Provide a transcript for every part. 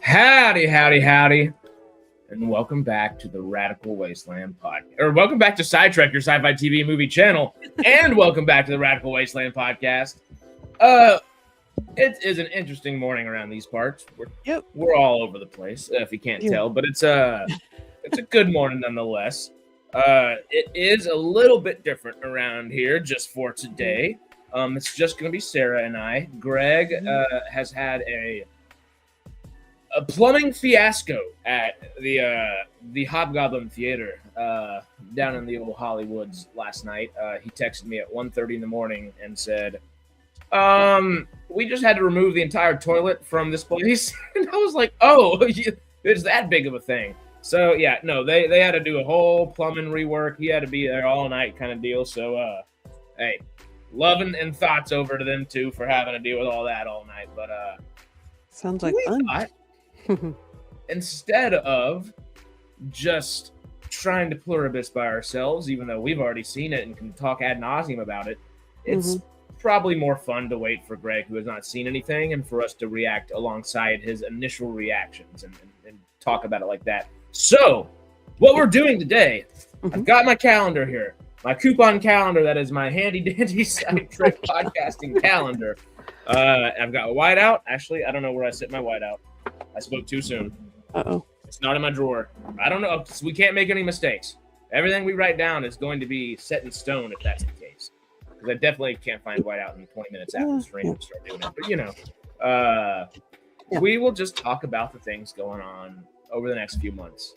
Howdy, howdy, howdy, and welcome back to the Radical Wasteland podcast. Or welcome back to SciTrek, your sci-fi TV movie channel, and welcome back to the Radical Wasteland podcast. It is an interesting morning around these parts. We're all over the place, if you can't tell, but it's a good morning nonetheless. It is a little bit different around here just for today. It's just going to be Sarah and I. Greg has had a plumbing fiasco at the Hobgoblin Theater down in the old Hollywoods last night. He texted me at 1:30 in the morning and said, we just had to remove the entire toilet from this place. And I was like, oh, it's that big of a thing. So, yeah, no, they had to do a whole plumbing rework. He had to be there all night kind of deal. So, hey, loving and thoughts over to them, too, for having to deal with all that all night. But sounds like fun. instead of just trying to pluribus by ourselves, even though we've already seen it and can talk ad nauseum about it, it's probably more fun to wait for Greg, who has not seen anything, and for us to react alongside his initial reactions and talk about it like that. So, what we're doing today, I've got my calendar here, my coupon calendar that is my handy-dandy SciTrek podcasting calendar. I've got a whiteout. Actually, I don't know where I set my whiteout. I spoke too soon. Uh-oh. It's not in my drawer. I don't know. We can't make any mistakes. Everything we write down is going to be set in stone if that's the case. Because I definitely can't find whiteout in 20 minutes after the stream and start doing it. But, you know, we will just talk about the things going on over the next few months.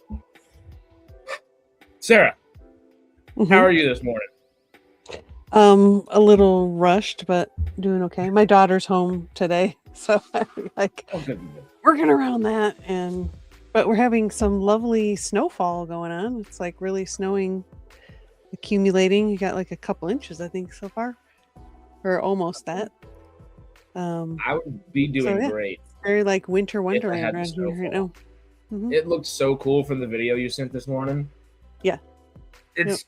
Sarah, how are you this morning? A little rushed, but doing okay. My daughter's home today, so I'm like working around that, but we're having some lovely snowfall going on. It's like really snowing, accumulating. You got like a couple inches, I think, so far, or almost that. I would be doing great. Very like winter wonderland around here right now. It looked so cool from the video you sent this morning. Yeah, it's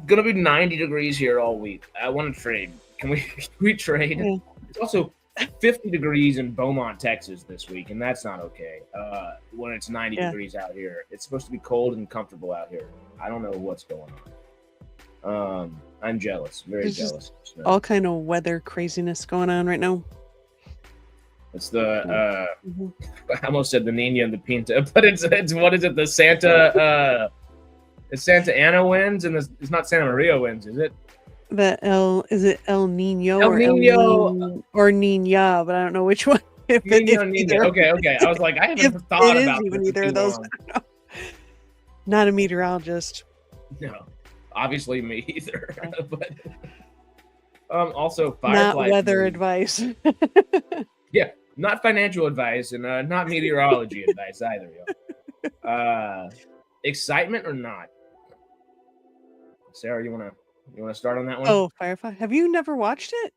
gonna be 90 degrees here all week. I want to trade. Can we trade? Yeah. It's also 50 degrees in Beaumont, Texas this week, and that's not okay. When it's 90 degrees out here, it's supposed to be cold and comfortable out here. I don't know what's going on. I'm jealous, very jealous. All kind of weather craziness going on right now. It's the I almost said the Nina and the Pinta, but it's what is it? The Santa. It's Santa Ana winds, and it's not Santa Maria winds, is it? Is it El Nino? El Nino or Nina, but I don't know which one. Nino. Okay. I was like, I haven't thought about even either of those. I don't know. Not a meteorologist. No, obviously me either. But also Firefly. Not weather advice. Yeah, not financial advice, and not meteorology advice either. Yo. Excitement or not? Sarah, you wanna start on that one? Oh, Firefly. Have you never watched it?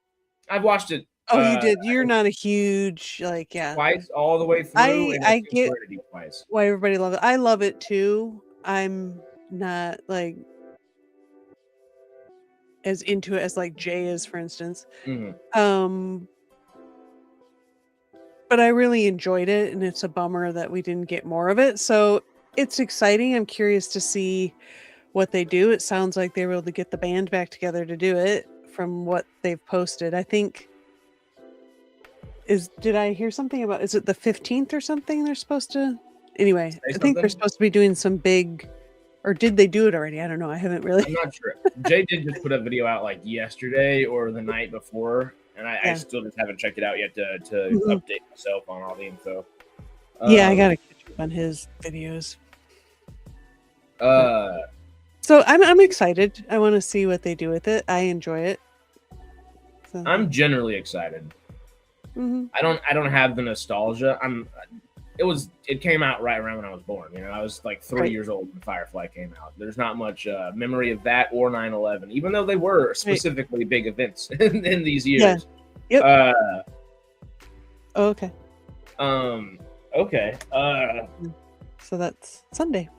I've watched it. Oh, you did. You're not a huge twice all the way through. I get why everybody loves it. I love it too. I'm not like as into it as like Jay is, for instance. But I really enjoyed it, and it's a bummer that we didn't get more of it. So it's exciting. I'm curious to see what they do. It sounds like they were able to get the band back together to do it from what they've posted. I think did I hear something about, is it the 15th or something they're supposed to? Anyway, I think they're supposed to be doing some big, or did they do it already? I don't know. I haven't really. I'm not sure. Jay did just put a video out like yesterday or the night before, and I still just haven't checked it out yet to update myself on all the info. I gotta catch up on his videos. So I'm excited. I want to see what they do with it. I enjoy it. So. I'm generally excited. I don't have the nostalgia. It came out right around when I was born. You know, I was like 3 years old when Firefly came out. There's not much memory of that or 9/11, even though they were specifically big events in these years. Yeah. Yep. Okay. Okay. So that's Sunday.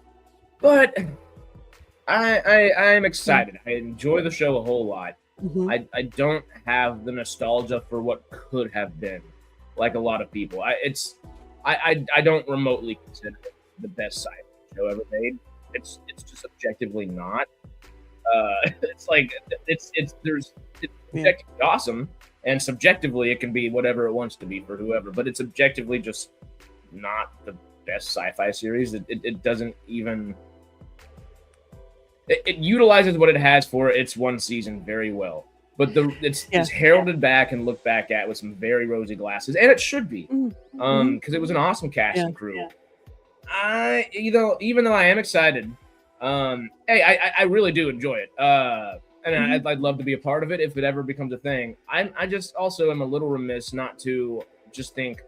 But I'm excited. I enjoy the show a whole lot. I don't have the nostalgia for what could have been, like a lot of people. I don't remotely consider it the best sci-fi show ever made. It's just objectively not. It's like it's objectively awesome, and subjectively it can be whatever it wants to be for whoever. But it's objectively just not the best sci-fi series. It doesn't even. It utilizes what it has for its one season very well, but it's heralded back and looked back at with some very rosy glasses, and it should be, because it was an awesome cast and crew. Even though I am excited, I really do enjoy it, and I'd love to be a part of it if it ever becomes a thing. I just also am a little remiss not to just think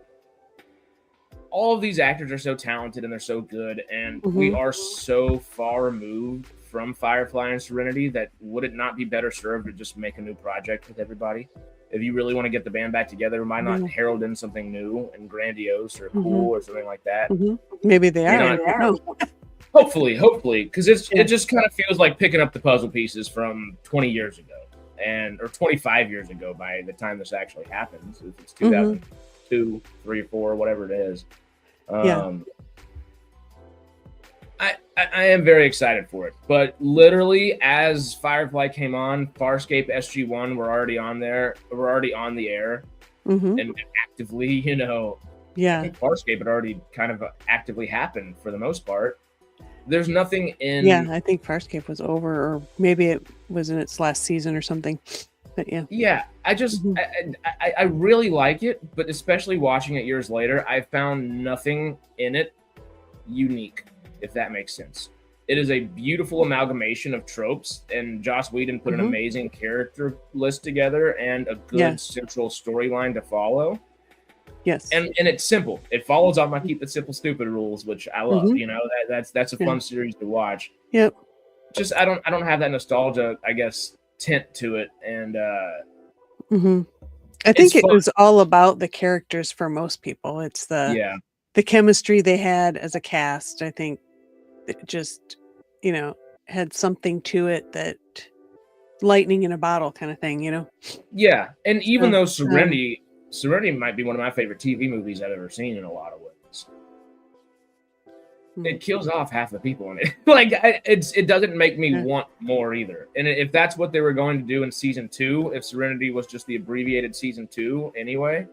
all of these actors are so talented and they're so good, and we are so far removed from Firefly and Serenity that would it not be better served to just make a new project with everybody? if you really want to get the band back together, why not herald in something new and grandiose or cool or something like that? Maybe they are. No. Hopefully, because it just kind of feels like picking up the puzzle pieces from 20 years ago, or 25 years ago by the time this actually happens. If it's 2002, 3, 4, whatever it is. I am very excited for it, but literally as Firefly came on, Farscape SG1 were already on there. We're already on the air and actively, you know. I think Farscape had already kind of actively happened for the most part. There's nothing in. Yeah, I think Farscape was over, or maybe it was in its last season or something. But yeah. Yeah, I just I really like it, but especially watching it years later, I found nothing in it unique, if that makes sense. It is a beautiful amalgamation of tropes, and Joss Whedon put an amazing character list together and a good central storyline to follow. Yes. And it's simple. It follows all my keep it simple, stupid rules, which I love. You know, that's a fun series to watch. Yep. Just I don't have that nostalgia, I guess, tint to it. And I think it was all about the characters for most people. It's the chemistry they had as a cast. I think it just, you know, had something to it that lightning in a bottle kind of thing, you know? Yeah. And even though Serenity might be one of my favorite TV movies I've ever seen in a lot of ways. It kills off half the people in it. It doesn't make me want more either. And if that's what they were going to do in season 2, if Serenity was just the abbreviated season 2 anyway,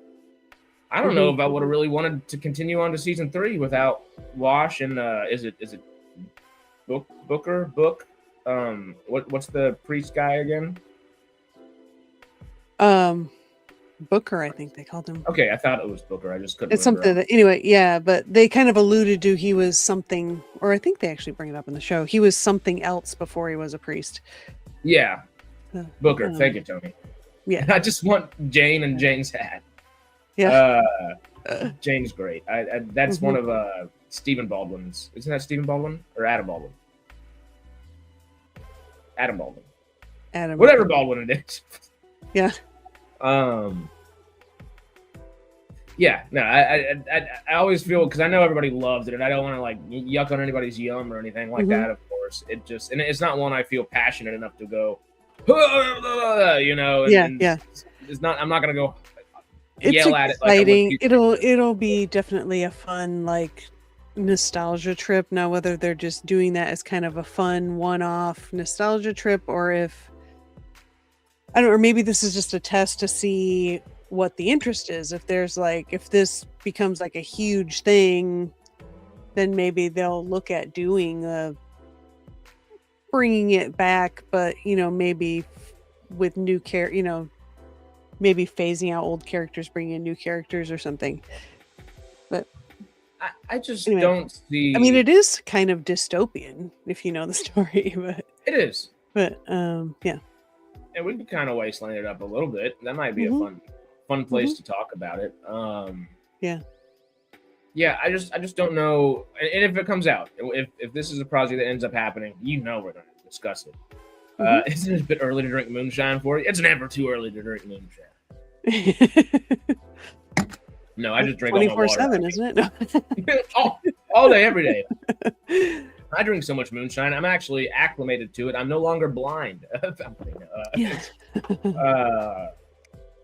I don't know if I would have really wanted to continue on to season 3 without Wash and is it Booker? What's the priest guy again? Booker, I think they called him. Okay, I thought it was Booker. I just couldn't. It's something that, anyway, yeah, but they kind of alluded to he was something, or I think they actually bring it up in the show. He was something else before he was a priest. Yeah, Booker. Thank you, Tony. Yeah, I just want Jane and Jane's hat. Yeah, Jane's great. That's one of Stephen Baldwin's. Isn't that Stephen Baldwin or Adam Baldwin? Adam Baldwin. Whatever Baldwin it is. Yeah. Yeah, no, I always feel, because I know everybody loves it, and I don't want to like yuck on anybody's yum or anything like that. Of course, it just, and it's not one I feel passionate enough to go, you know. It's not. I'm not gonna go yell at it. Exciting. It'll be definitely a fun like nostalgia trip. Now, whether they're just doing that as kind of a fun one-off nostalgia trip, or if I don't know, or maybe this is just a test to see what the interest is. If there's like, if this becomes like a huge thing, then maybe they'll look at doing bringing it back, but you know, maybe with new you know, maybe phasing out old characters, bringing in new characters or something. But I just don't see. I mean, it is kind of dystopian if you know the story, but it is. But yeah. And we can kind of wasteland it up a little bit. That might be a fun place to talk about it. Yeah. I just don't know. And if it comes out, if this is a project that ends up happening, you know we're going to discuss it. Isn't it a bit early to drink moonshine for you? It's never too early to drink moonshine. No, I just drink 24/7, isn't it? all day, every day. I drink so much moonshine, I'm actually acclimated to it. I'm no longer blind.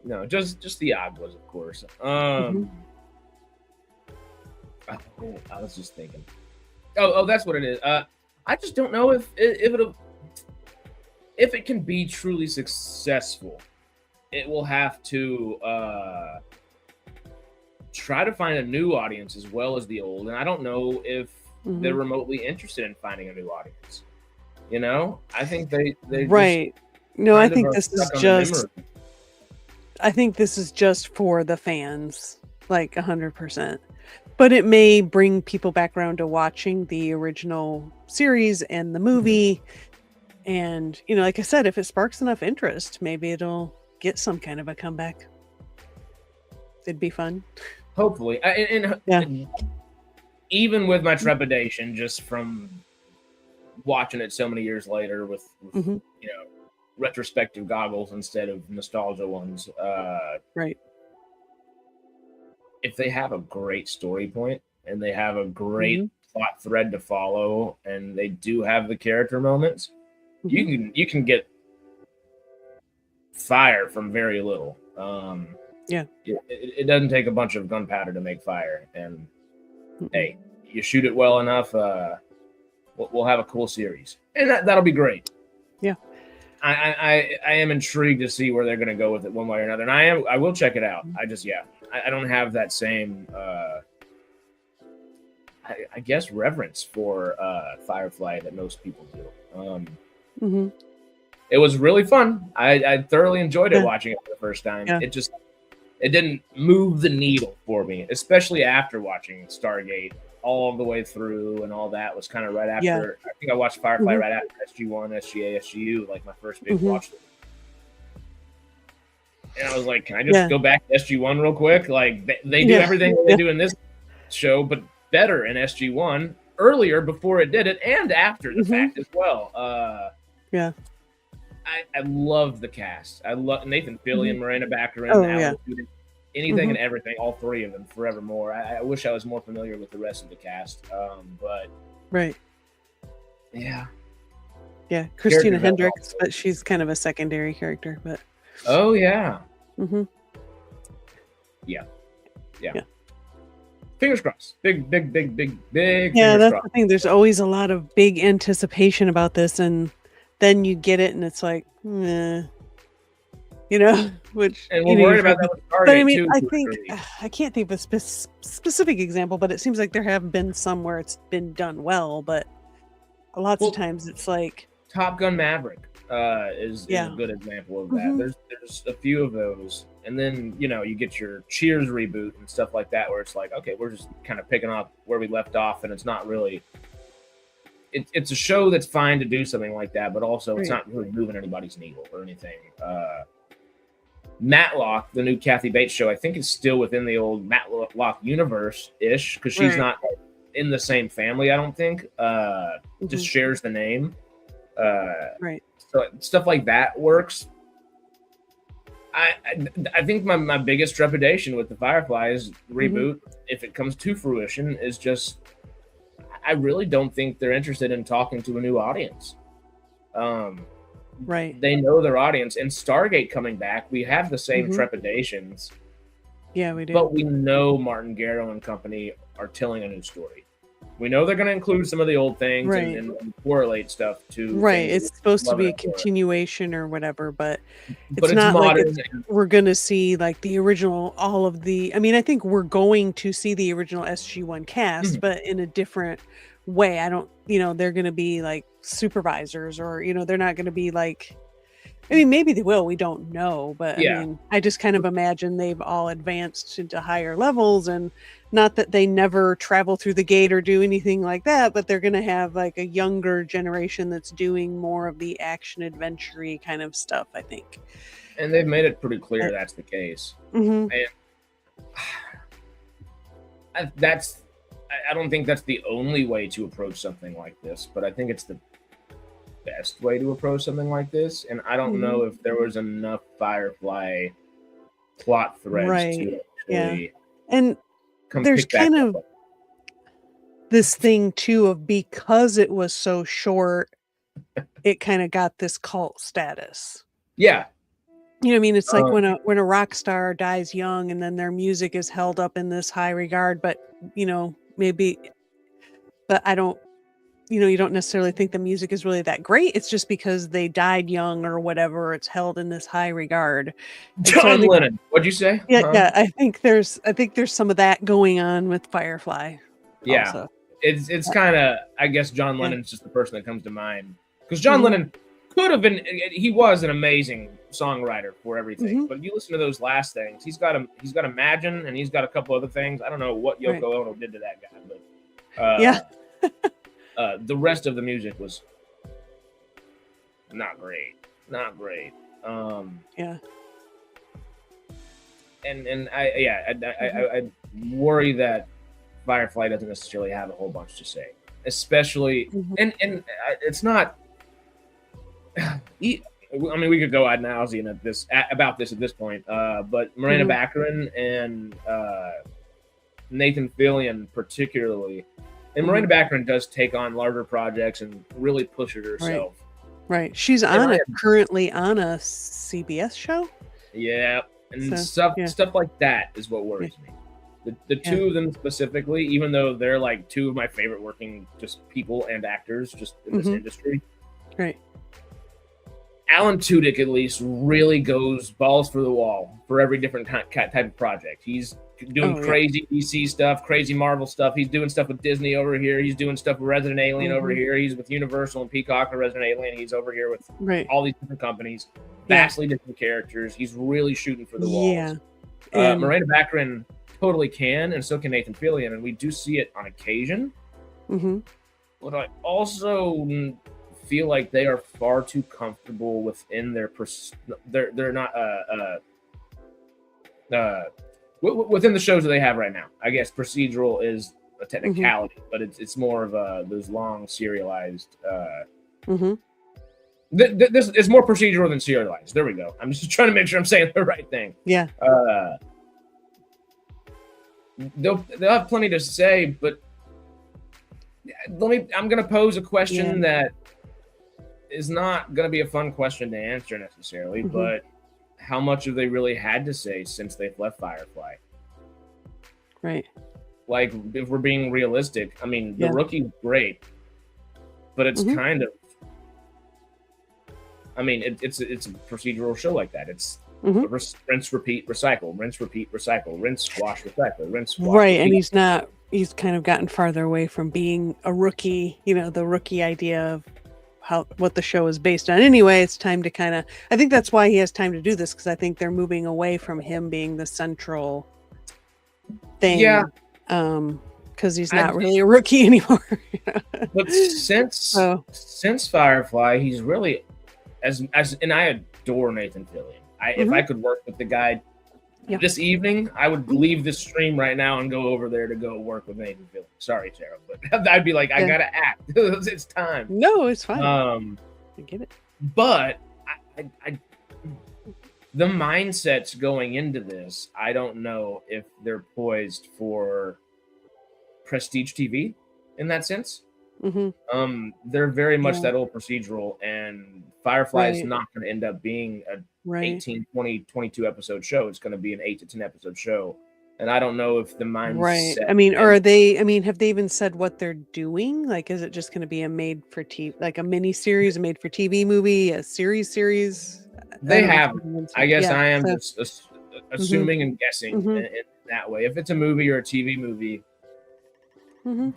No, just the aguas, of course. I was just thinking. Oh, that's what it is. I just don't know if it can be truly successful. It will have to try to find a new audience as well as the old, and I don't know if they're remotely interested in finding a new audience. You know, I think they right. No, I think this is just. I think this is just for the fans, like 100%. But it may bring people back around to watching the original series and the movie. And, you know, like I said, if it sparks enough interest, maybe it'll get some kind of a comeback. It'd be fun. Hopefully. And even with my trepidation, just from watching it so many years later with you know, retrospective goggles instead of nostalgia ones. Right. If they have a great story point and they have a great plot thread to follow, and they do have the character moments, you can get fire from very little. It doesn't take a bunch of gunpowder to make fire, and hey, you shoot it well enough, we'll have a cool series, and that'll be great. Yeah, I am intrigued to see where they're going to go with it one way or another, and I will check it out. I don't have that same I guess reverence for Firefly that most people do. It was really fun. I thoroughly enjoyed it watching it for the first time. Yeah. It didn't move the needle for me, especially after watching Stargate all the way through, and all that was kind of right after. Yeah. I think I watched Firefly right after SG1, SGA, SGU, like my first big watch. And I was like, can I just go back to SG1 real quick? Like they do everything they do in this show, but better in SG1 earlier before it did it, and after the fact as well. I love the cast. I love Nathan Fillion, Morena Baccarin, anything and everything. All three of them, forevermore. I wish I was more familiar with the rest of the cast, but Christina Hendricks, but she's kind of a secondary character. But yeah. Fingers crossed. Big. Yeah, that's the thing. There's always a lot of big anticipation about this, and then you get it, and it's like, which. And we're worried about that with Stargate, but I mean, too. I think I can't think of a specific example, but it seems like there have been some where it's been done well, but lots of times it's like Top Gun Maverick is a good example of that. There's a few of those, and then you get your Cheers reboot and stuff like that, where it's like, okay, we're just kind of picking up where we left off, and it's not really. It's a show that's fine to do something like that, but also it's not really moving anybody's needle or anything. Matlock, the new Kathy Bates show, I think is still within the old Matlock universe-ish, because she's not in the same family, I don't think. Just shares the name. So stuff like that works. I think my biggest trepidation with the Fireflies reboot, if it comes to fruition, is just I really don't think they're interested in talking to a new audience. They know their audience. And Stargate coming back, we have the same trepidations. Yeah, we do. But we know Martin Garrow and company are telling a new story. We know they're going to include some of the old things and correlate stuff to. It's supposed to be a continuation or whatever, but it's not like we're going to see like the original, all of the. I mean, I think we're going to see the original SG1 cast, but in a different way. I don't, they're going to be like supervisors, or they're not going to be like. I mean, maybe they will. We don't know, but I mean, I just kind of imagine they've all advanced into higher levels, and not that they never travel through the gate or do anything like that, but they're going to have like a younger generation that's doing more of the action adventure-y kind of stuff, I think. And they've made it pretty clear that's the case. And I don't think that's the only way to approach something like this, but I think it's the best way to approach something like this. And I don't know if there was enough Firefly plot threads to actually and there's kind of this thing too of, because it was so short, it kind of got this cult status. You know what I mean? It's like when a rock star dies young, and then their music is held up in this high regard, but maybe, but I don't, you don't necessarily think the music is really that great. It's just because they died young or whatever, it's held in this high regard. John Lennon, what'd you say? Yeah, I think there's some of that going on with Firefly. Also. It's kind of, I guess John Lennon's just the person that comes to mind, because John Lennon could have been, he was an amazing songwriter for everything, but you listen to those last things, he's got Imagine, and he's got a couple other things. I don't know what Yoko Ono did to that guy, but the rest of the music was not great. And I worry that Firefly doesn't necessarily have a whole bunch to say, especially and it's not. I mean, we could go ad nauseum about this at this point. But Miranda Baccarin and Nathan Fillion particularly, and Miranda Baccarin does take on larger projects and really pushes herself. Right. She's currently on a CBS show. Yeah, and stuff like that is what worries me. The two of them specifically, even though they're like two of my favorite working just people and actors just in this industry. Right. Alan Tudyk at least really goes balls for the wall for every different type of project. He's doing crazy DC stuff, crazy Marvel stuff. He's doing stuff with Disney over here. He's doing stuff with Resident Alien over here. He's with Universal and Peacock and Resident Alien. He's over here with all these different companies, vastly different characters. He's really shooting for the walls. Yeah. Miranda Baccarin totally can, and so can Nathan Fillion, and we do see it on occasion. But I also feel like they are far too comfortable within their they're not within the shows that they have right now. I guess procedural is a technicality, but it's more of those long serialized. This is more procedural than serialized. There we go. I'm just trying to make sure I'm saying the right thing. Yeah. They'll have plenty to say, but I'm going to pose a question that is not going to be a fun question to answer necessarily, but how much have they really had to say since they've left Firefly? Right. Like, if we're being realistic, I mean, The Rookie's great, but it's kind of, I mean, it's a procedural show like that. It's rinse, repeat, recycle, rinse, repeat, recycle, rinse, wash, recycle, rinse, wash, right, repeat. And he's kind of gotten farther away from being a rookie, the rookie idea of what the show is based on. Anyway, it's time to I think that's why he has time to do this, because I think they're moving away from him being the central thing. Yeah. Because he's not really a rookie anymore. But since Firefly, he's really and I adore Nathan Fillion. If I could work with the guy this evening, I would leave this stream right now and go over there to go work with Nathan Fillion. Sorry, Sarah, but I'd be like, I gotta act. It's time. No, it's fine. I get it. But the mindsets going into this, I don't know if they're poised for prestige TV in that sense. They're very much that old procedural, and Firefly is not going to end up being a 18, 20, 22 episode show. It's going to be an 8 to 10 episode show. And I don't know if the mindset. Right. I mean, have they even said what they're doing? Like, is it just going to be a made for TV, like a mini series, a made for TV movie, a series? They have. I guess I am just assuming and guessing in that way. If it's a movie or a TV movie,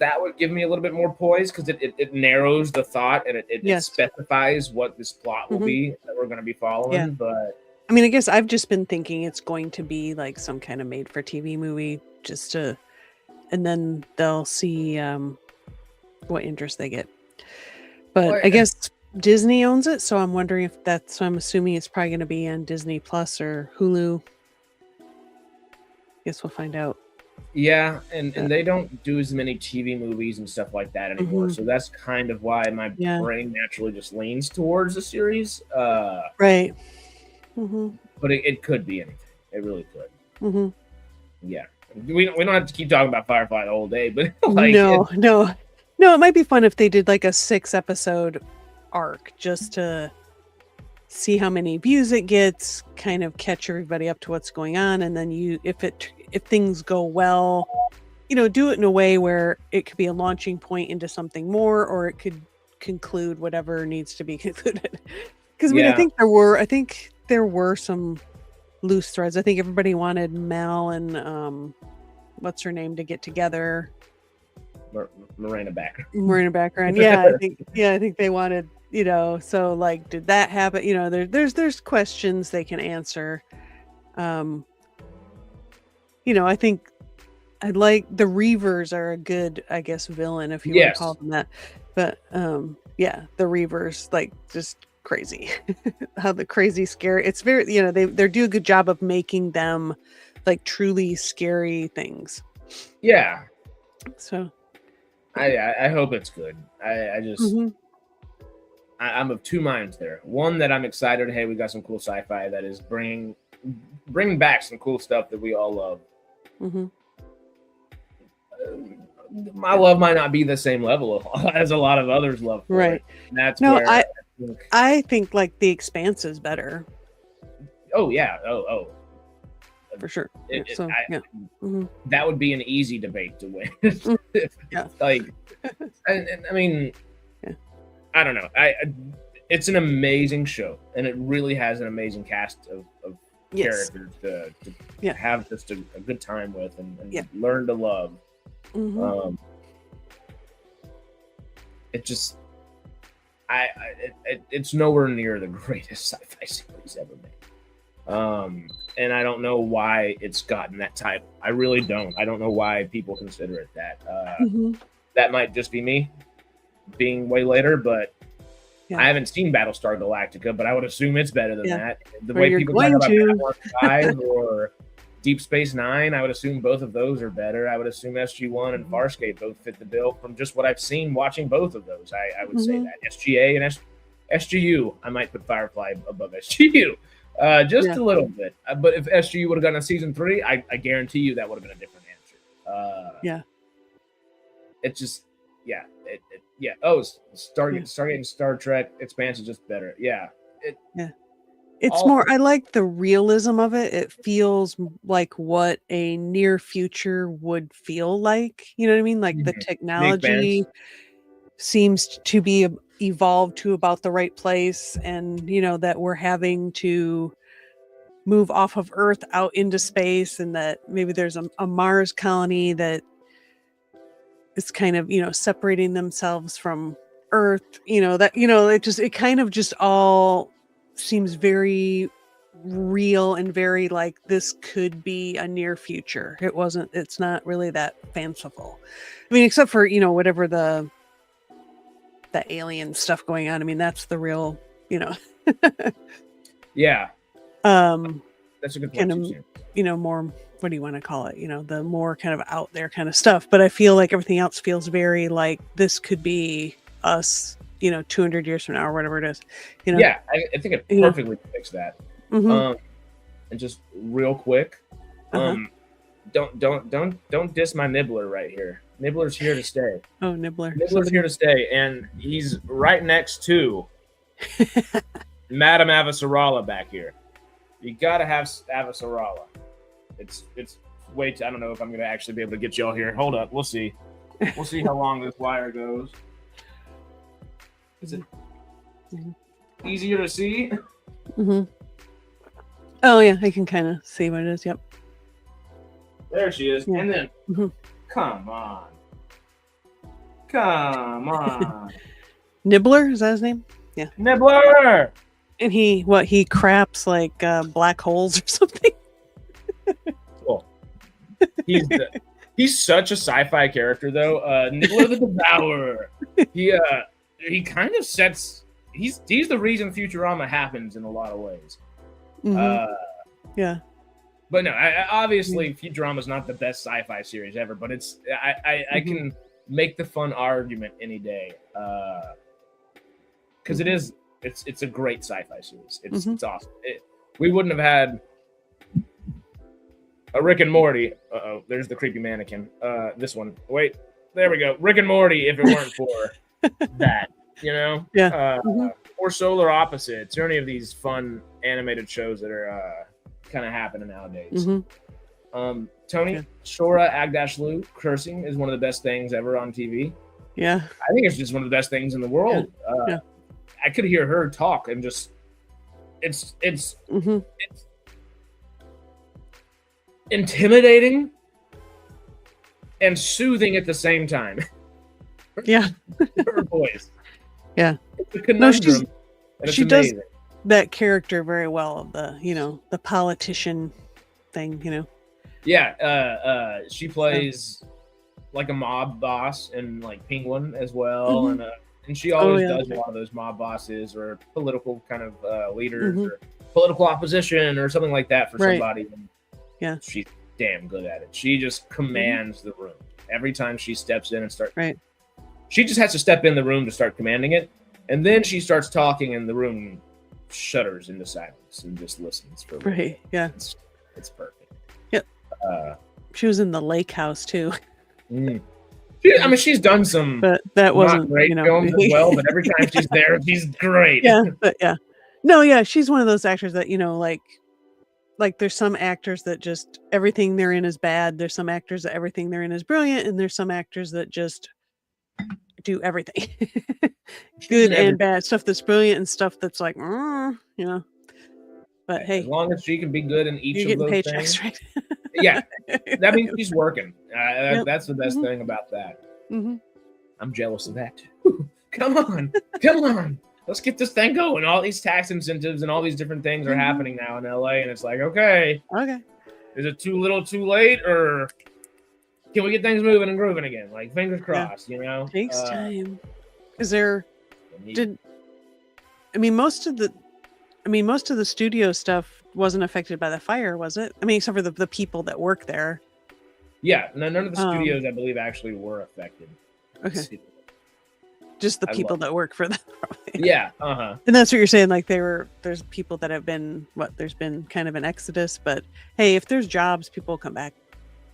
that would give me a little bit more poise, because it narrows the thought and it specifies what this plot will be that we're going to be following. Yeah. But I mean, I guess I've just been thinking it's going to be like some kind of made for TV movie, and then they'll see what interest they get. But I guess Disney owns it, so I'm wondering if so I'm assuming it's probably going to be on Disney Plus or Hulu. Guess we'll find out. Yeah, and they don't do as many TV movies and stuff like that anymore. So that's kind of why my brain naturally just leans towards the series. Right. But it could be anything. It really could. Yeah. We don't have to keep talking about Firefly the whole day, but no, it might be fun if they did like a 6-episode arc just to see how many views it gets, kind of catch everybody up to what's going on, and then if things go well, do it in a way where it could be a launching point into something more, or it could conclude whatever needs to be concluded. Because I think there were some loose threads. I think everybody wanted Mel and what's her name to get together. Miranda Baccarin. I think they wanted. So like, did that happen? There's questions they can answer. I think I like the Reavers are a good, I guess, villain, if you want to call them that. But the Reavers, like, just crazy. How the crazy scary. It's very, they do a good job of making them like truly scary things. Yeah. So I hope it's good. I just I'm of two minds there. One, that I'm excited. Hey, we got some cool sci-fi that is bringing back some cool stuff that we all love. Mm-hmm. My love might not be the same level as a lot of others love. Right. And that's no, where I think like The Expanse is better. Oh yeah. Oh. For sure. Mm-hmm. That would be an easy debate to win. Yeah. Like, I mean, yeah. I don't know. It's an amazing show, and it really has an amazing cast of characters to have just a good time with and learn to love. Mm-hmm. It just, it's nowhere near the greatest sci-fi series ever made. And I don't know why it's gotten that type. I really don't. I don't know why people consider it that. That might just be me being way later, but I haven't seen Battlestar Galactica, but I would assume it's better than that. The way people talk about Babylon 5 or Deep Space Nine, I would assume both of those are better. I would assume SG-1 and Farscape both fit the bill from just what I've seen watching both of those. I would say that. SGA and SGU, I might put Firefly above SGU. Just a little bit. But if SGU would have gotten a season 3, I guarantee you that would have been a different answer. It just, Stargate and Star Trek Expanse is just better. It's more, I like the realism of it. It feels like what a near future would feel like. You know what I mean? Like the technology seems to be evolved to about the right place, and that we're having to move off of Earth out into space, and that maybe there's a Mars colony that is kind of separating themselves from Earth. It kind of just all seems very real and very like this could be a near future. It's not really that fanciful. I mean, except for whatever the alien stuff going on. I mean, that's the real that's a good point. Kind of more, what do you want to call it? The more kind of out there kind of stuff. But I feel like everything else feels very like this could be us 200 years from now or whatever it is. I think it perfectly fixed that. And just real quick, don't diss my Nibbler right here. Nibbler's here to stay. Oh, Nibbler. Nibbler's here to stay, and he's right next to Madame Avasarala back here. You gotta have Avasarala. It's way I don't know if I'm gonna actually be able to get y'all here. Hold up, we'll see. We'll see how long this wire goes. Is it easier to see? Oh yeah, I can kind of see what it is. Yep. There she is. And then come on. Nibbler, is that his name? Yeah. Nibbler. And he craps like black holes or something. Cool. He's such a sci-fi character though. Nibbler the Devourer. He kind of sets. He's the reason Futurama happens in a lot of ways. But no, obviously Futurama is not the best sci-fi series ever. But it's I can make the fun argument any day because it's a great sci-fi series. It's awesome. We wouldn't have had a Rick and Morty. There's the creepy mannequin. This one. Wait, there we go. Rick and Morty. If it weren't for that, or Solar Opposites, or any of these fun animated shows that are kind of happening nowadays. Tony, Shora Agdashlu cursing is one of the best things ever on TV. Yeah, I think it's just one of the best things in the world. I could hear her talk and just it's intimidating and soothing at the same time. Her voice. It's a conundrum. She does that character very well, of the politician thing, she plays like a mob boss and like Penguin as well, and she always does a lot of those mob bosses or political kind of leaders or political opposition or something like that for somebody. And she's damn good at it. She just commands the room every time she steps in and starts. She just has to step in the room to start commanding it, And then she starts talking, and the room shudders into silence and just listens for a minute. Right. Yeah. It's perfect. Yep. She was in the Lake House too. She's done some, but that wasn't not great films as well. But every time she's there, she's great. Yeah, but no, yeah, she's one of those actors that like there's some actors that just everything they're in is bad. There's some actors that everything they're in is brilliant, and there's some actors that just do everything, good and bad stuff that's brilliant and stuff that's like, But hey, as long as she can be good in each of those things, right? Yeah, that means she's working. That's the best thing about that. I'm jealous of that too. Come on. Let's get this thing going. All these tax incentives and all these different things are happening now in LA, and it's like, okay, is it too little, too late, or can we get things moving and grooving again? Like, fingers crossed, Takes time. Is there? Most of the studio stuff wasn't affected by the fire, was it? I mean, except for the people that work there. Yeah, none of the studios, I believe, actually were affected. Okay. Just the people that work for them. Yeah. And that's what you're saying. Like there's people that have been there's been kind of an exodus, but hey, if there's jobs, people will come back.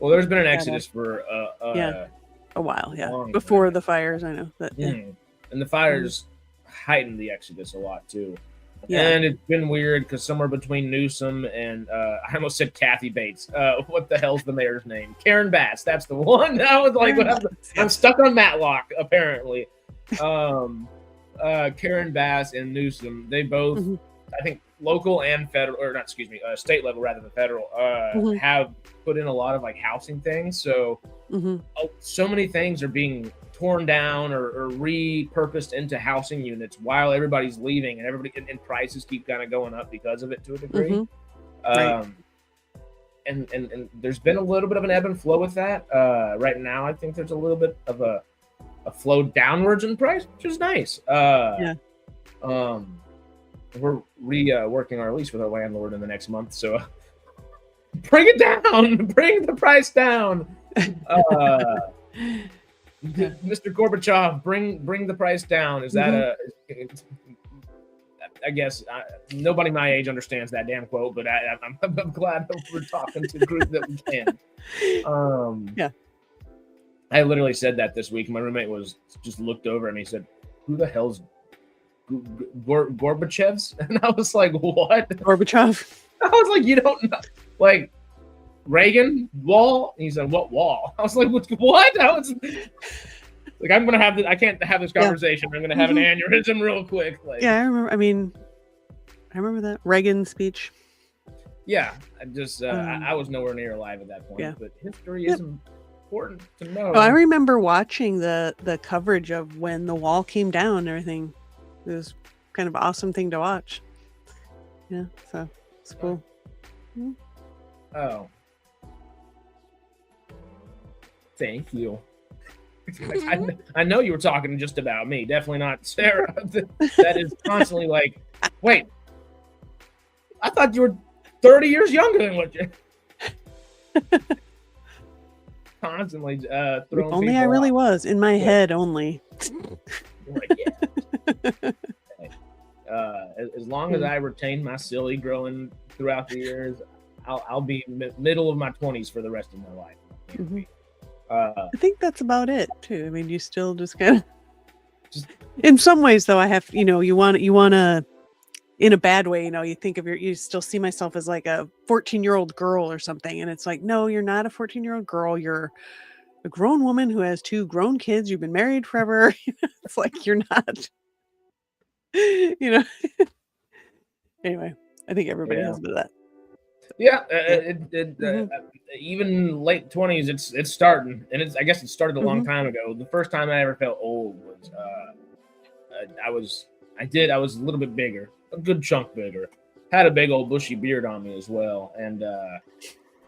Well, there's been an exodus for a while, before the fires. I know that. Yeah. And the fires heightened the exodus a lot too. Yeah. And it's been weird because somewhere between Newsom and I almost said Kathy Bates. What the hell's the mayor's name? Karen Bass. That's the one. I was like, I'm stuck on Matlock apparently. Karen Bass and Newsom, they both, I think, local and federal, or not, excuse me, state level rather than federal, have put in a lot of like housing things. So, so many things are being torn down or repurposed into housing units while everybody's leaving, and prices keep kind of going up because of it to a degree. Right. And there's been a little bit of an ebb and flow with that. Right now, I think there's a little bit of a flow downwards in price, which is nice. We're working our lease with our landlord in the next month, so bring it down, bring the price down. Mr. Gorbachev, bring the price down. Is that I guess nobody my age understands that damn quote, but I'm glad that we're talking to the group that we can. I literally said that this week. My roommate just looked over and he said, "Who the hell's Gorbachev's?" And I was like, "What? Gorbachev?" I was like, "You don't know, like Reagan wall?" And he said, "What wall?" I was like, "What?" I was like, "I'm gonna have this. I can't have this conversation. I'm gonna have an aneurysm real quick." Like, I remember. I remember that Reagan speech. Yeah, I was nowhere near alive at that point, but history is important to know. I remember watching the coverage of when the wall came down and everything. It was kind of an awesome thing to watch. Yeah, so it's cool. Oh, thank you. I know you were talking just about me. Definitely not Sarah. That is constantly like, wait, I thought you were 30 years younger than what you. Constantly throwing. Only I really was in my head only. As long as I retain my silly growing throughout the years, I'll be middle of my 20s for the rest of my life. I think that's about it too. I mean, you still just kind of. In some ways, though, I have you want to. In a bad way, you think of you still see myself as like a 14-year-old girl or something. And it's like, no, you're not a 14-year-old girl. You're a grown woman who has 2 grown kids. You've been married forever. It's like, you're not, Anyway, I think everybody has a bit of that. Yeah. Even late 20s, it's starting. And I guess it started a long time ago. The first time I ever felt old was, I was a little bit bigger. A good chunk bigger. Had a big old bushy beard on me as well, and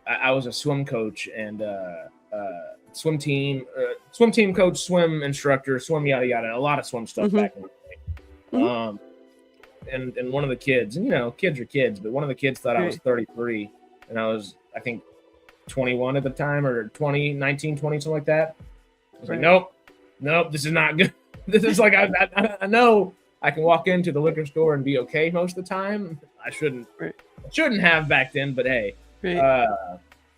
I was a swim coach and swim team coach, swim instructor, swim yada yada, a lot of swim stuff back in the day. And one of the kids, and kids are kids, but one of the kids thought I was 33, and I was, I think, 21 at the time, or 19, 20, something like that. I was like, nope, this is not good. This is like I know. I can walk into the liquor store and be okay most of the time. I shouldn't have back then, but hey,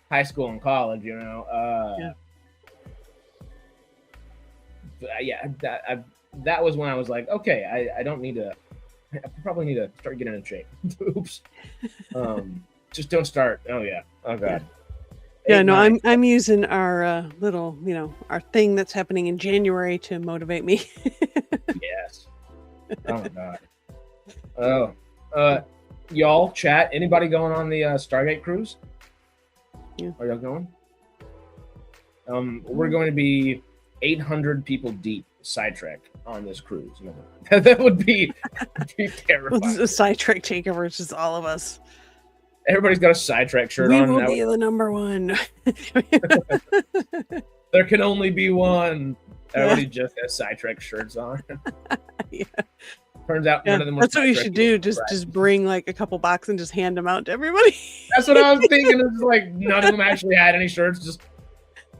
high school and college, that was when I was like, okay, I don't need to. I probably need to start getting in shape. Oops. Just don't start. Oh yeah. Oh god. Yeah, no, I'm using our little, our thing that's happening in January to motivate me. Yes. Oh my god. Oh, y'all chat. Anybody going on the Stargate cruise? Yeah. Are y'all going? We're going to be 800 people deep, SciTrek, on this cruise. That would be terrifying. Well, a SciTrek takeover. It's just all of us. Everybody's got a SciTrek shirt on. We will be the number one. There can only be one. Everybody just has SciTrek shirts on. Yeah. Turns out none of them were that's what you should do. Just bring like a couple boxes and just hand them out to everybody. That's what I was thinking. It's like none of them actually had any shirts. Just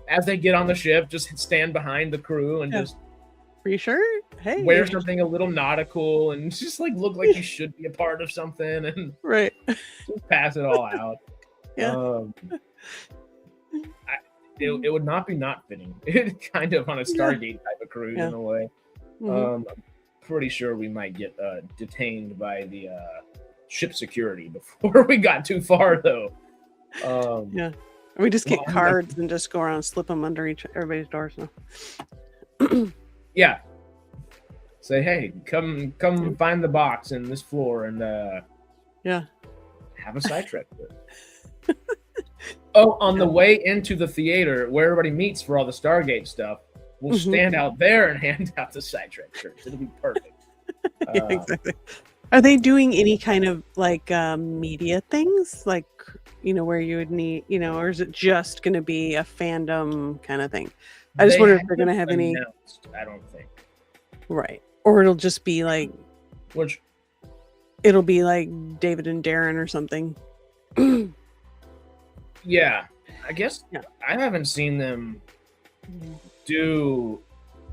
as they get on the ship, just stand behind the crew and just. Are you sure? Hey, wear something a little nautical and just like look like you should be a part of something and just pass it all out. Yeah. It would not be not fitting. It's kind of on a Stargate type of cruise in a way. I'm pretty sure we might get detained by the ship security before we got too far, though. We just get cards and just go around and slip them under everybody's doors. So. Yeah. Say, hey, come find the box in this floor and have a SciTrek. On the way into the theater where everybody meets for all the Stargate stuff, we'll stand out there and hand out the SciTrek shirts. It'll be perfect. Yeah, exactly. Are they doing any kind of like media things, like where you would need, or is it just going to be a fandom kind of thing? I just wonder if they're going to have any. I don't think. Right. Or it'll just be like. It'll be like David and Darren or something. Yeah. I guess I haven't seen them do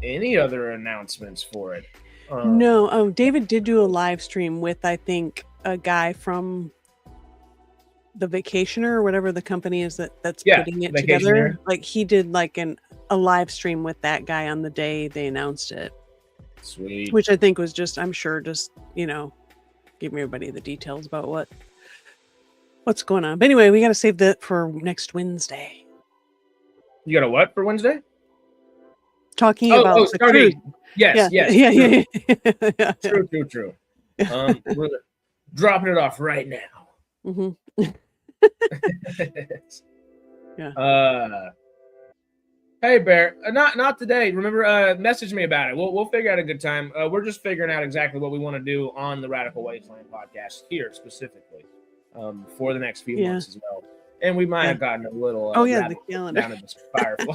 any other announcements for it. No. David did do a live stream with, I think, a guy from The Vacationer or whatever the company is that's putting it together. Like he did like a live stream with that guy on the day they announced it. Sweet. Which I think was just, I'm sure, just giving everybody the details about what's going on. But anyway, we got to save that for next Wednesday. You got a what for Wednesday? Talking about the cruise. Yes. Yeah. True. We're dropping it off right now. Yeah. Hey Bear, not today. Remember, message me about it. We'll figure out a good time. We're just figuring out exactly what we want to do on the Radical Wasteland podcast here specifically, for the next few months as well. And we might have gotten a little the calendar down to this Firefly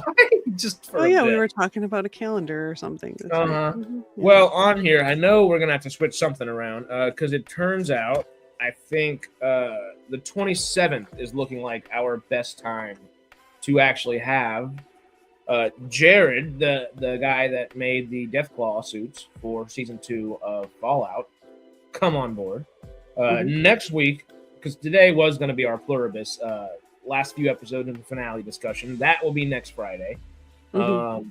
just for we were talking about a calendar or something. Right. Well, on here, I know we're gonna have to switch something around because it turns out I think the 27th is looking like our best time to actually have Jared, the guy that made the Deathclaw suits for season 2 of Fallout, come on board next week, because today was going to be our pluribus last few episodes of the finale discussion. That will be next Friday. If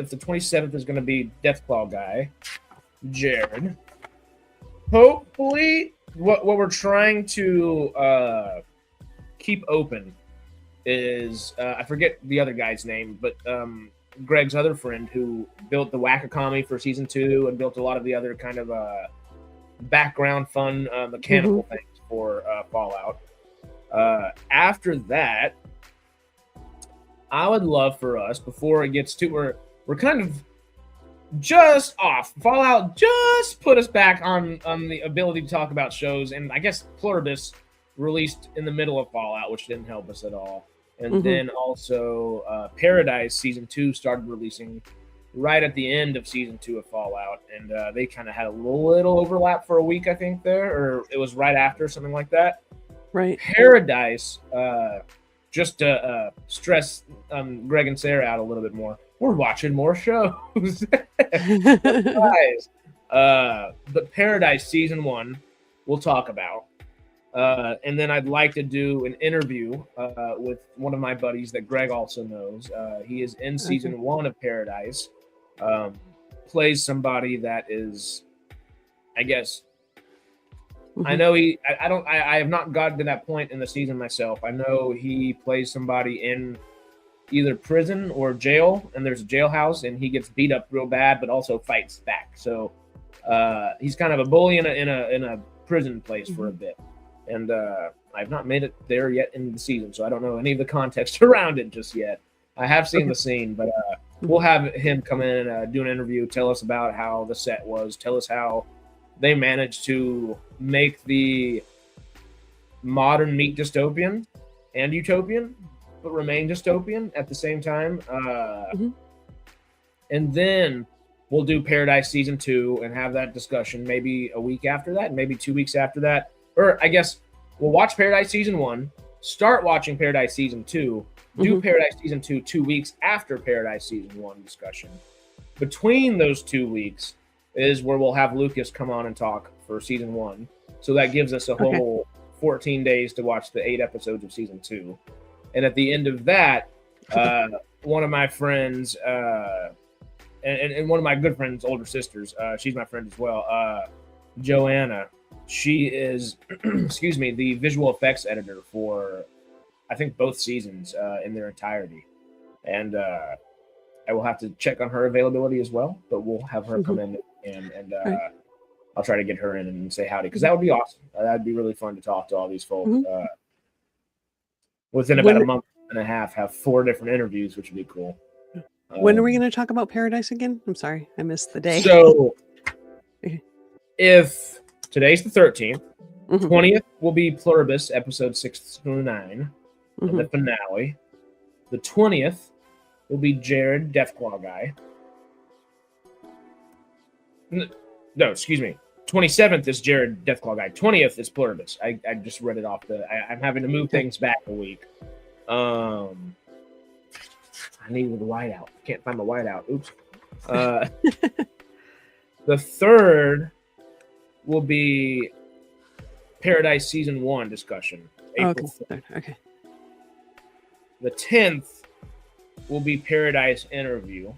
the 27th is going to be Deathclaw guy, Jared. Hopefully, what we're trying to keep open is I forget the other guy's name, but Greg's other friend who built the Wackakami for season 2 and built a lot of the other kind of background fun mechanical things for Fallout. After that, I would love for us, before it gets to we're kind of just off. Fallout just put us back on the ability to talk about shows, and I guess Pluribus released in the middle of Fallout, which didn't help us at all. And then also Paradise Season 2 started releasing right at the end of Season 2 of Fallout, and they kind of had a little overlap for a week, I think, there, or it was right after, something like that. Right. Paradise, just to stress Greg and Sarah out a little bit more, we're watching more shows. Guys. But Paradise season 1, we'll talk about. And then I'd like to do an interview with one of my buddies that Greg also knows. He is in season 1 of Paradise. Plays somebody that is, I guess, I know I have not gotten to that point in the season myself. I know he plays somebody in either prison or jail, and there's a jailhouse, and he gets beat up real bad, but also fights back. So he's kind of a bully in a prison place for a bit. And I've not made it there yet in the season, so I don't know any of the context around it just yet. I have seen the scene, but we'll have him come in and do an interview, tell us about how the set was, tell us how they managed to make the modern meet dystopian and utopian, but remain dystopian at the same time. And then we'll do Paradise season 2 and have that discussion maybe a week after that, maybe 2 weeks after that. Or I guess we'll watch Paradise season 1, start watching Paradise season 2, do Paradise season 2 2 weeks after Paradise season 1 discussion. Between those 2 weeks is where we'll have Lucas come on and talk for season 1. So that gives us a whole 14 days to watch the 8 episodes of season 2. And at the end of that, one of my friends, and one of my good friends' older sisters, she's my friend as well, Joanna, she is, excuse me, the visual effects editor for, I think, both seasons in their entirety. And I will have to check on her availability as well, but we'll have her come in and I'll try to get her in and say howdy, because that would be awesome. That'd be really fun to talk to all these folks. Within about a month and a half, have 4 different interviews, which would be cool. When are we going to talk about Paradise again? I'm sorry, I missed the day. So, if today's the 13th, 20th will be Pluribus, episode 6 through 9, and the finale. The 20th will be Jared, Deathclaw Guy. No, excuse me. 27th is Jared, Deathclaw Guy. 20th is Pluribus. I just read it off I'm having to move things back a week. I needed the whiteout. Can't find the whiteout. Oops. The 3rd will be Paradise season 1 discussion. April 3rd. Okay. The 10th will be Paradise interview.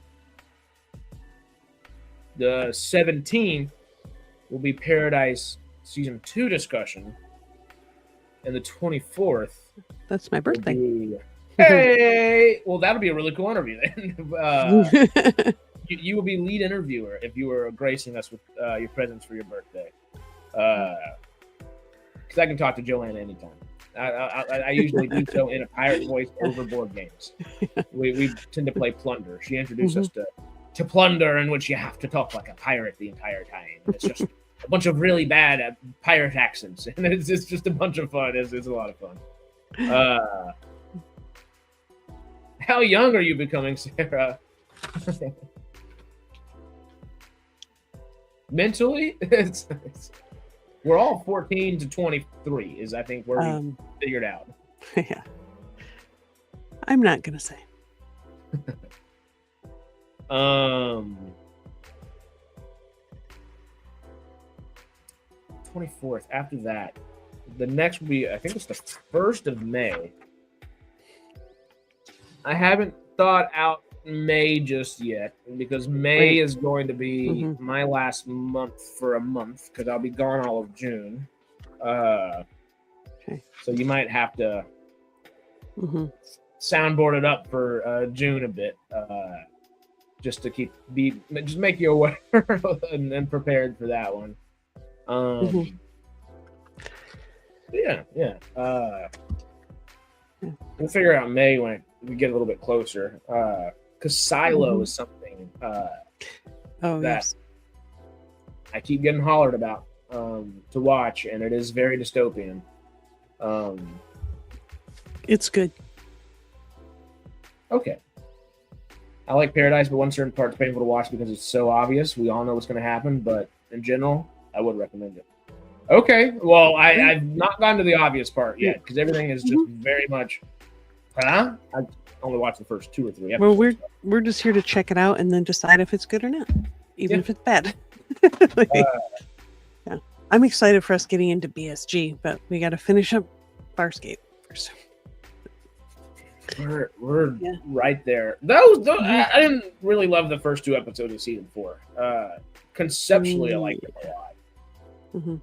The 17th will be Paradise season 2 discussion. And the 24th. That's my birthday. Hey! Well, that'll be a really cool interview then. You will be lead interviewer if you were gracing us with your presence for your birthday. Because I can talk to Joanna anytime. I usually do so in a pirate voice over board games. We tend to play Plunder. She introduced us to Plunder, in which you have to talk like a pirate the entire time. It's just a bunch of really bad pirate accents, and it's just a bunch of fun. It's a lot of fun. How young are you becoming, Sarah? Mentally, we're all 14 to 23 is, I think, where we figured out. Yeah. I'm not going to say. 24th. After that, the next will be, I think it's the 1st of May. I haven't thought out May just yet, because May is going to be my last month for a month, because I'll be gone all of June. So you might have to soundboard it up for June a bit, just to just make you aware and prepared for that one. Yeah. We'll figure out May when we get a little bit closer, because Silo is something that I keep getting hollered about to watch, and it is very dystopian. It's good. Okay. I like Paradise, but one certain part's painful to watch because it's so obvious. We all know what's going to happen, but in general, I would recommend it. Okay. Well, I've not gotten to the obvious part yet, because everything is just very much, I only watched the first 2 or 3 Well, episodes. we're just here to check it out and then decide if it's good or not, even if it's bad. Yeah, I'm excited for us getting into BSG, but we got to finish up Farscape first. We're right there. Those I didn't really love the first 2 episodes of season 4. Conceptually, I liked it a lot. Mm-hmm.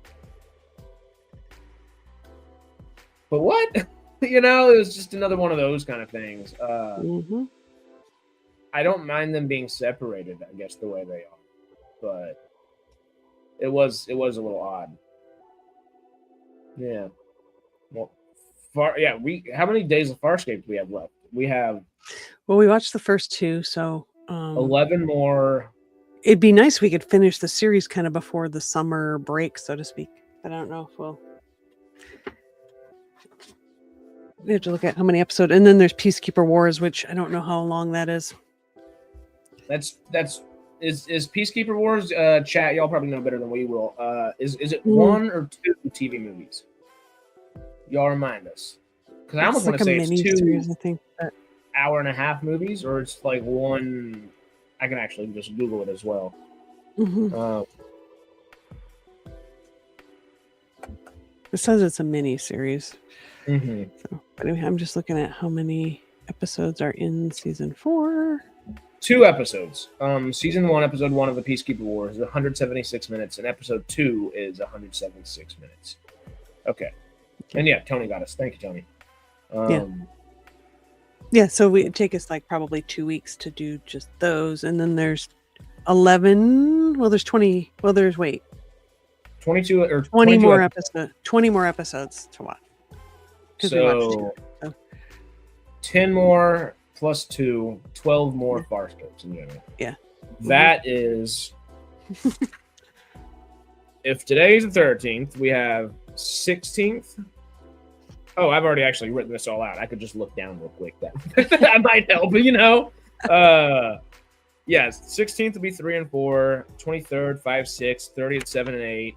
But what? It was just another one of those kind of things. I don't mind them being separated, I guess, the way they are. But it was a little odd. Yeah. Well, how many days of Farscape do we have left? We have... Well, we watched the first 2, so... 11 more... It'd be nice if we could finish the series kind of before the summer break, so to speak. But I don't know if we'll... We have to look at how many episodes. And then there's Peacekeeper Wars, which I don't know how long that is. Is Peacekeeper Wars, chat, y'all probably know better than we will. Is it 1 or 2 TV movies? Y'all remind us. Because I almost want to say it's 2 series, I think, hour-and-a-half movies, or it's like 1... I can actually just Google it as well. It says it's a mini series. So, but anyway, I'm just looking at how many episodes are in season 4. 2 episodes. Season 1, episode 1 of the Peacekeeper Wars is 176 minutes, and episode 2 is 176 minutes. Okay. And yeah, Tony got us. Thank you, Tony. Yeah, so it'd take us like probably 2 weeks to do just those. And then there's 11. Well, there's 20. Well, there's 22 or 20 more episodes. 20 more episodes to watch. So 10 more plus 2, 12 more Farscapes in general. Yeah. That is... If today's the 13th, we have 16th. Oh, I've already actually written this all out. I could just look down real quick. That might help, Yes, 16th would be 3 and 4, 23rd, 5, 6, 30th, 7 and 8.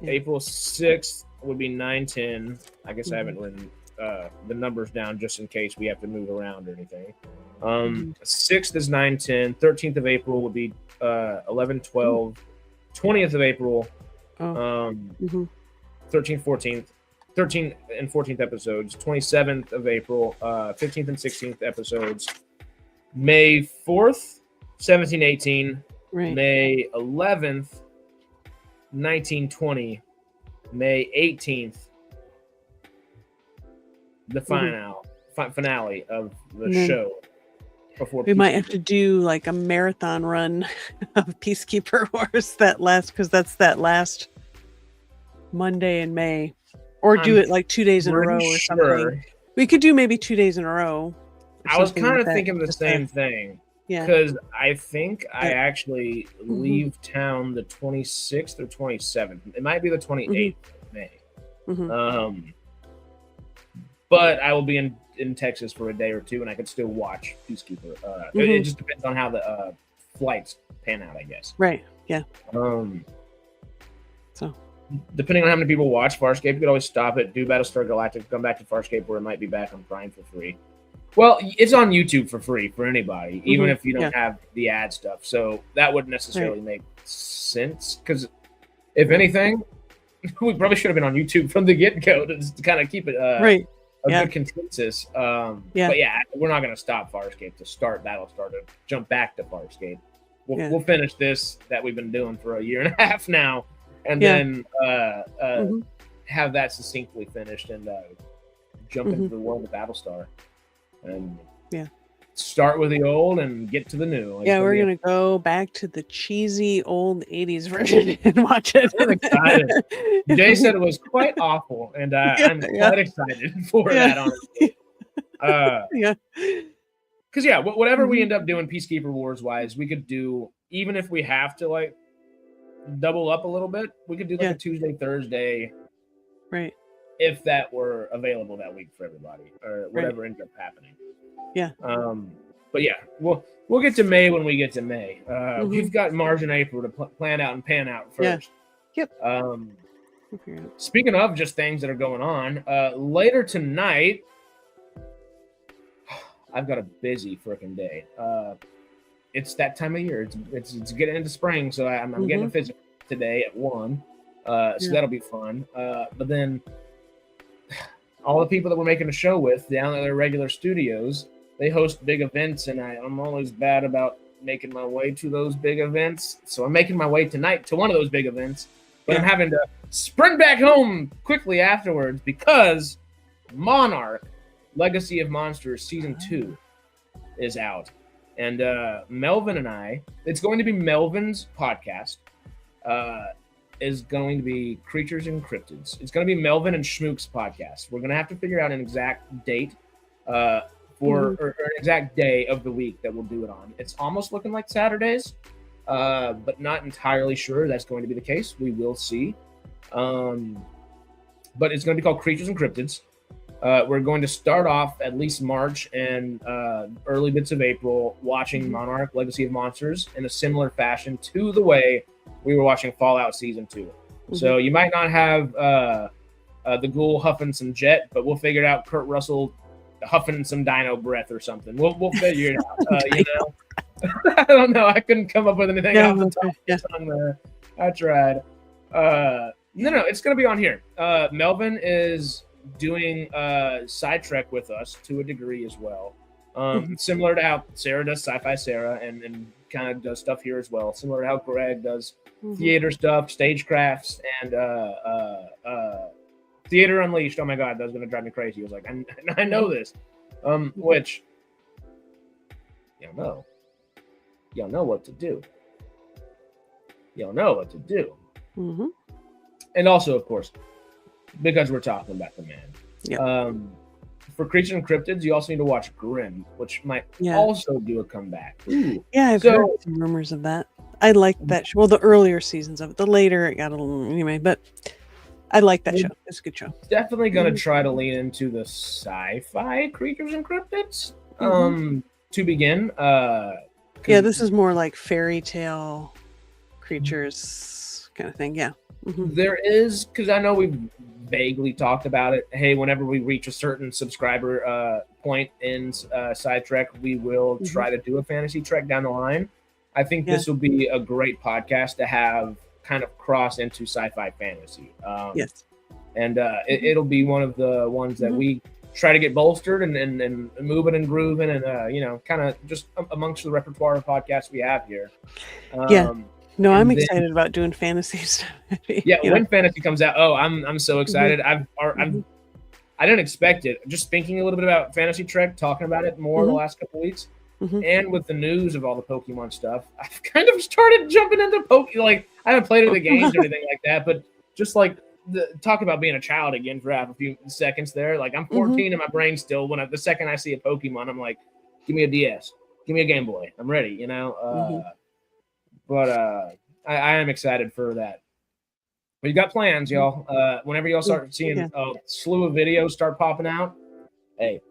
April 6th would be 9, 10. I guess I haven't written the numbers down just in case we have to move around or anything. 6th is 9, 10. 13th of April would be 11, 12. 20th of April, 13th, 14th. 13th and 14th episodes, 27th of April, 15th and 16th episodes, May 4th, 17, 18, May 11th, 19, 20, May 18th, the finale of the show. Before we might have to do like a marathon run of Peacekeeper Wars because that's that last Monday in May. Or do it like 2 days in a row or something. We could do maybe 2 days in a row. I was kind of thinking the same thing. Yeah. Because I think I actually leave town the 26th or 27th. It might be the 28th of May. But I will be in Texas for a day or 2, and I could still watch Peacekeeper. It just depends on how the flights pan out, I guess. Right. Yeah. So, depending on how many people watch Farscape, you could always stop it, do Battlestar Galactica, come back to Farscape, where it might be back on Prime for free. Well, it's on YouTube for free for anybody, even if you don't have the ad stuff. So that wouldn't necessarily make sense, because if anything, we probably should have been on YouTube from the get-go to kind of keep it a good consensus. But yeah, we're not going to stop Farscape to start Battlestar to jump back to Farscape. We'll finish this that we've been doing for a year and a half now, and then have that succinctly finished and jump into the world of Battlestar. And start with the old and get to the new. We're going to go back to the cheesy old 80s version and watch it. I'm excited. Jay said it was quite awful, and I'm quite excited for that, honestly. Because, whatever we end up doing Peacekeeper Wars-wise, we could do, even if we have to, like, double up a little bit, we could do, like, a Tuesday, Thursday. Right. If that were available that week for everybody, or whatever ends up happening. Yeah. But yeah, we'll get to May when we get to May. We've got March and April to plan out and pan out first. Yeah. Yep. Speaking of just things that are going on, later tonight, I've got a busy freaking day. It's that time of year. It's getting into spring, so I'm getting a physical today at 1. So that'll be fun. But then all the people that we're making a show with down at their regular studios, they host big events, and I'm always bad about making my way to those big events. So I'm making my way tonight to one of those big events, but I'm having to sprint back home quickly afterwards because Monarch Legacy of Monsters Season 2 is out. And Melvin and I, it's going to be Melvin's podcast, is going to be Creatures and Cryptids. It's going to be Melvin and Schmook's podcast. We're going to have to figure out an exact date or an exact day of the week that we'll do it on. It's almost looking like Saturdays, but not entirely sure that's going to be the case. We will see. But it's going to be called Creatures and Cryptids. We're going to start off at least March and early bits of April watching Monarch Legacy of Monsters in a similar fashion to the way we were watching Fallout Season 2. So you might not have the ghoul huffing some jet, but we'll figure it out. Kurt Russell huffing some dino breath or something. We'll figure it out. You know, I don't know. I couldn't come up with anything off the top of the tongue there. I tried. No, it's going to be on here. Melvin is doing SciTrek with us to a degree as well. Similar to how Sarah does Sci-Fi Sarah and kind of does stuff here as well. Similar to how Greg does theater stuff, stagecrafts, and Theater Unleashed. Oh my God, that was going to drive me crazy. He was like, I know this. Which, y'all know what to do. Y'all know what to do. And also, of course, because we're talking about the man. For Creatures and Cryptids, you also need to watch Grimm, which might also do a comeback. Ooh. Yeah, I've heard some rumors of that. I liked that show. Well, the earlier seasons of it. The later, it got a little... Anyway, but I like that show. It's a good show. Definitely going to try to lean into the sci-fi Creatures and Cryptids to begin. This is more like fairy tale creatures kind of thing. Yeah. There is, because I know we've vaguely talked about it. Hey, whenever we reach a certain subscriber point in SciTrek, we will try to do a fantasy trek down the line. I think this will be a great podcast to have kind of cross into sci-fi fantasy. And it'll be one of the ones that we try to get bolstered and moving and grooving and, kind of just amongst the repertoire of podcasts we have here. No, I'm excited about doing fantasy stuff. When fantasy comes out, I'm so excited. I didn't expect it. Just thinking a little bit about Fantasy Trek, talking about it more the last couple of weeks, and with the news of all the Pokemon stuff, I've kind of started jumping into Pokemon. Like, I haven't played any of the games or anything like that, but just like talk about being a child again for a few seconds there. Like, I'm 14 and my brain still, the second I see a Pokemon, I'm like, give me a DS, give me a Game Boy, I'm ready, you know? But I am excited for that. But you got plans, y'all. Whenever y'all start seeing a slew of videos start popping out, hey,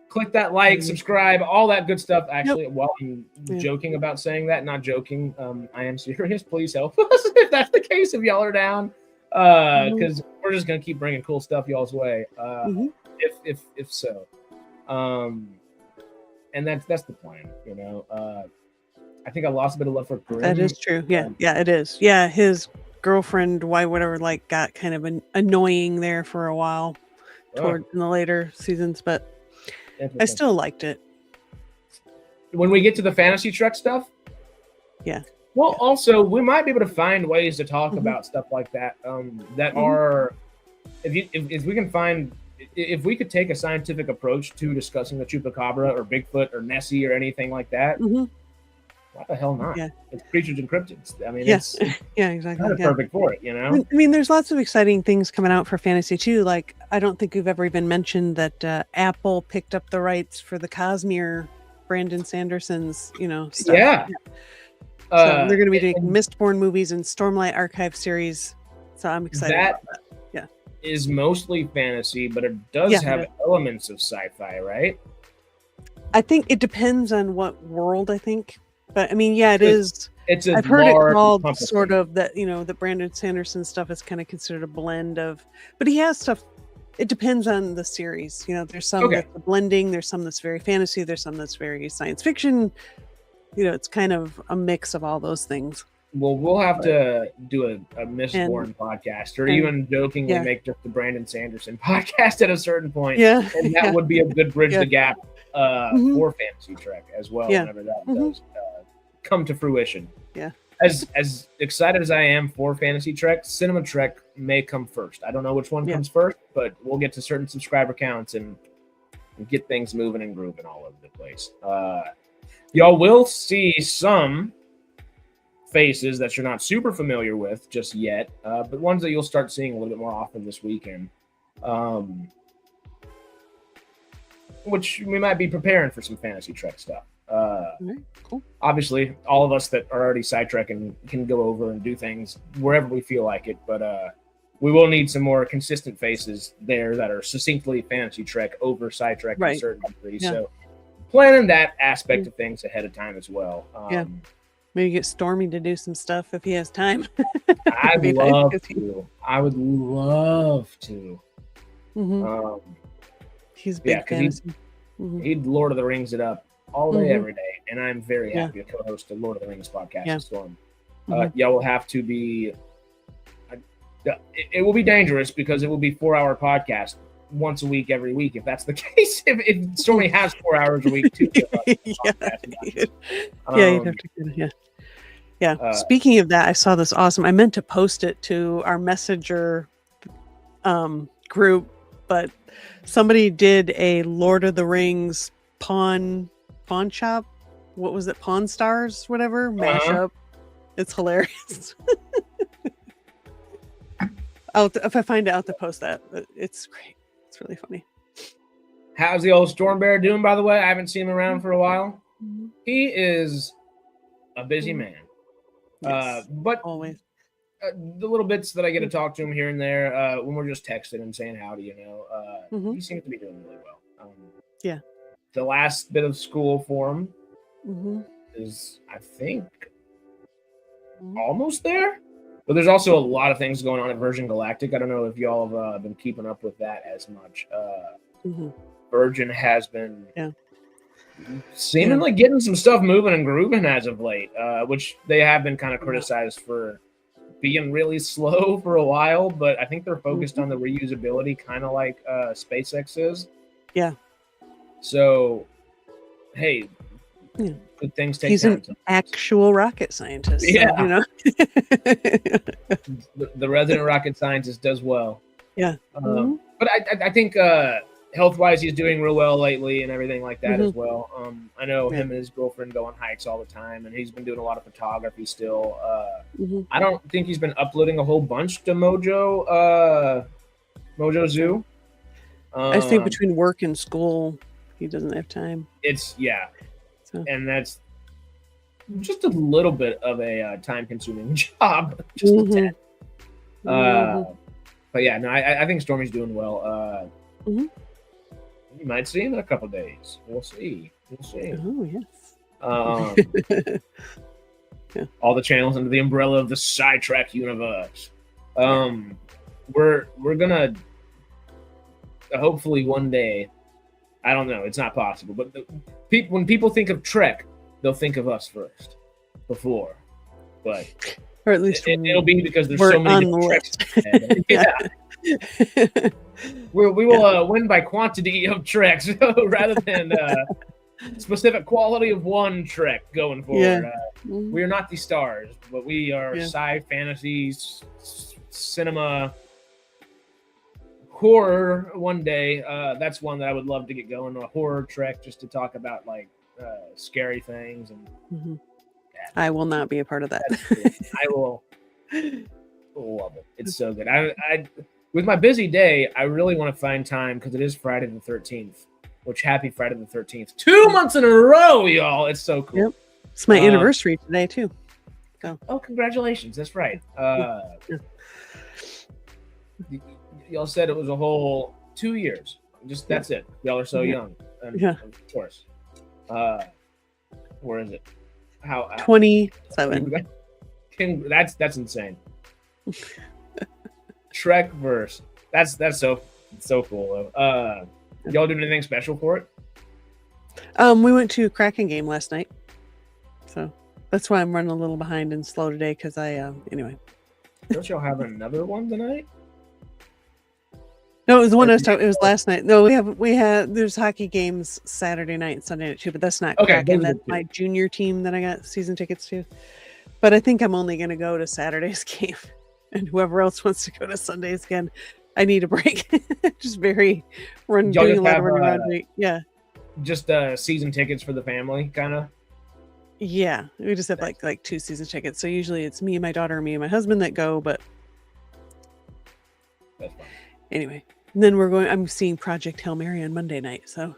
click that like, subscribe, all that good stuff. Actually, while I'm joking about saying that, not joking, I am serious. Please help us if that's the case. If y'all are down, because we're just gonna keep bringing cool stuff y'all's way. If so, and that's the plan. You know. I think I lost a bit of love for Grimm. That is true. Yeah, it is. Yeah, his girlfriend, whatever, like got kind of annoying there for a while, in the later seasons, but I still liked it. When we get to the Fantasy Trek stuff, well, also we might be able to find ways to talk about stuff like that. That are, if we can find, if we could take a scientific approach to discussing the Chupacabra or Bigfoot or Nessie or anything like that. Why the hell not? It's Creatures and Cryptids. I mean, it's exactly. Kind of perfect for it, you know? I mean, there's lots of exciting things coming out for fantasy too. Like, I don't think we've ever even mentioned that Apple picked up the rights for the Cosmere, Brandon Sanderson's, stuff. So they're going to be doing Mistborn movies and Stormlight Archive series. So I'm excited about that. Is mostly fantasy, but it does have elements of sci-fi, right? I think it depends on what world, I think. But I mean, it is. I've heard it called sort of that, that Brandon Sanderson stuff is kind of considered a blend of, but he has stuff it depends on the series. There's some that's a blending, there's some that's very fantasy, there's some that's very science fiction. It's kind of a mix of all those things. Well, we'll have to do a Mistborn podcast, or even jokingly make just the Brandon Sanderson podcast at a certain point. Yeah. And that would be a good bridge the gap for Fantasy Trek as well, whenever that does come to fruition. Yeah. As excited as I am for Fantasy Trek, Cinema Trek may come first. I don't know which one comes first, but we'll get to certain subscriber counts and get things moving and grooving all over the place. Y'all will see some faces that you're not super familiar with just yet, but ones that you'll start seeing a little bit more often this weekend, which we might be preparing for some Fantasy Trek stuff. Cool. Obviously, all of us that are already SciTrek and can go over and do things wherever we feel like it, but we will need some more consistent faces there that are succinctly Fantasy Trek over SciTrek to a certain degree. So planning that aspect of things ahead of time as well. Maybe get Stormy to do some stuff if he has time. I'd love to. I would love to. He's big fantasy. He'd Lord of the Rings it up all day, every day. And I'm very happy to co-host the Lord of the Rings podcast with Storm. Y'all will have to be... It will be dangerous because it will be 4-hour podcast once a week, every week. If that's the case, if Stormy has 4 hours a week too. You'd have to. Speaking of that, I saw this awesome. I meant to post it to our messenger group, but somebody did a Lord of the Rings pawn shop. What was it? Pawn Stars, whatever mashup. It's hilarious. If I find it, I'll have to post that. It's great. It's really funny. How's the old Storm Bear doing, by the way? I haven't seen him around for a while. He is a busy man. But always. The little bits that I get to talk to him here and there, when we're just texting and saying howdy, he seems to be doing really well. The last bit of school for him is, I think, almost there. But there's also a lot of things going on at Virgin Galactic. I don't know if y'all have been keeping up with that as much. Virgin has been seemingly getting some stuff moving and grooving as of late, which they have been kind of criticized for being really slow for a while. But I think they're focused on the reusability, kind of like SpaceX is. Yeah. So, hey, good things take He's time. He's an actual rocket scientist. Yeah. So, the resident rocket scientist does well. Yeah. But I think health-wise, he's doing real well lately and everything like that as well. I know him and his girlfriend go on hikes all the time, and he's been doing a lot of photography still. I don't think he's been uploading a whole bunch to Mojo Zoo. I think between work and school, he doesn't have time. So. And that's just a little bit of a time-consuming job. Just a tad. But yeah, no, I think Stormy's doing well. You might see him in a couple days. We'll see. Oh yes. All the channels under the umbrella of the SciTrek universe. We're gonna hopefully one day. I don't know. It's not possible, but when people think of Trek, they'll think of us first, before. But or at least it'll be because there's so many different Treks. We will win by quantity of Treks rather than specific quality of one Trek going forward. We are not the stars, but we are sci fantasy cinema. Horror one day. That's one that I would love to get going. A horror Trek just to talk about like scary things and. I will not be a part of that. I will love it. It's so good. I with my busy day, I really want to find time because it is Friday the 13th. Which happy Friday the 13th! 2 months in a row, y'all. It's so cool. Yep. It's my anniversary today too. So. Oh, congratulations! That's right. Y'all said it was a whole 2 years. Just that's it. Y'all are so young. And, of course. Where is it? How 27. That's insane. Trek verse. That's so It's so cool. Y'all doing anything special for it? We went to Kraken game last night, so that's why I'm running a little behind and slow today. Because anyway. Don't y'all have another one tonight? No, it was the one I was talking. It was last night. No, we had. There's hockey games Saturday night and Sunday night too, but that's not Kraken. That's my junior team that I got season tickets to. But I think I'm only going to go to Saturday's game, and whoever else wants to go to Sunday's again, I need a break. Just doing a lot of running around. Yeah. Just season tickets for the family, kind of. Yeah, we just have like 2 season tickets. So usually it's me and my daughter, me and my husband that go. But that's fine. Anyway, and then I'm seeing Project Hail Mary on Monday night, so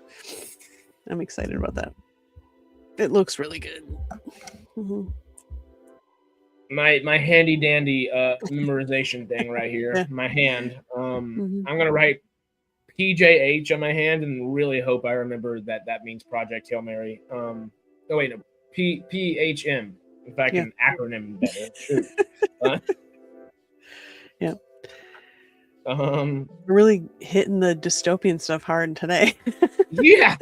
I'm excited about that. It looks really good. Mm-hmm. My handy dandy memorization thing right here. Yeah. My hand. I'm gonna write PJH on my hand and really hope I remember that means Project Hail Mary. Oh wait, no, PHM. If I can acronym better. Sure. Yeah. We're really hitting the dystopian stuff hard today. Yeah.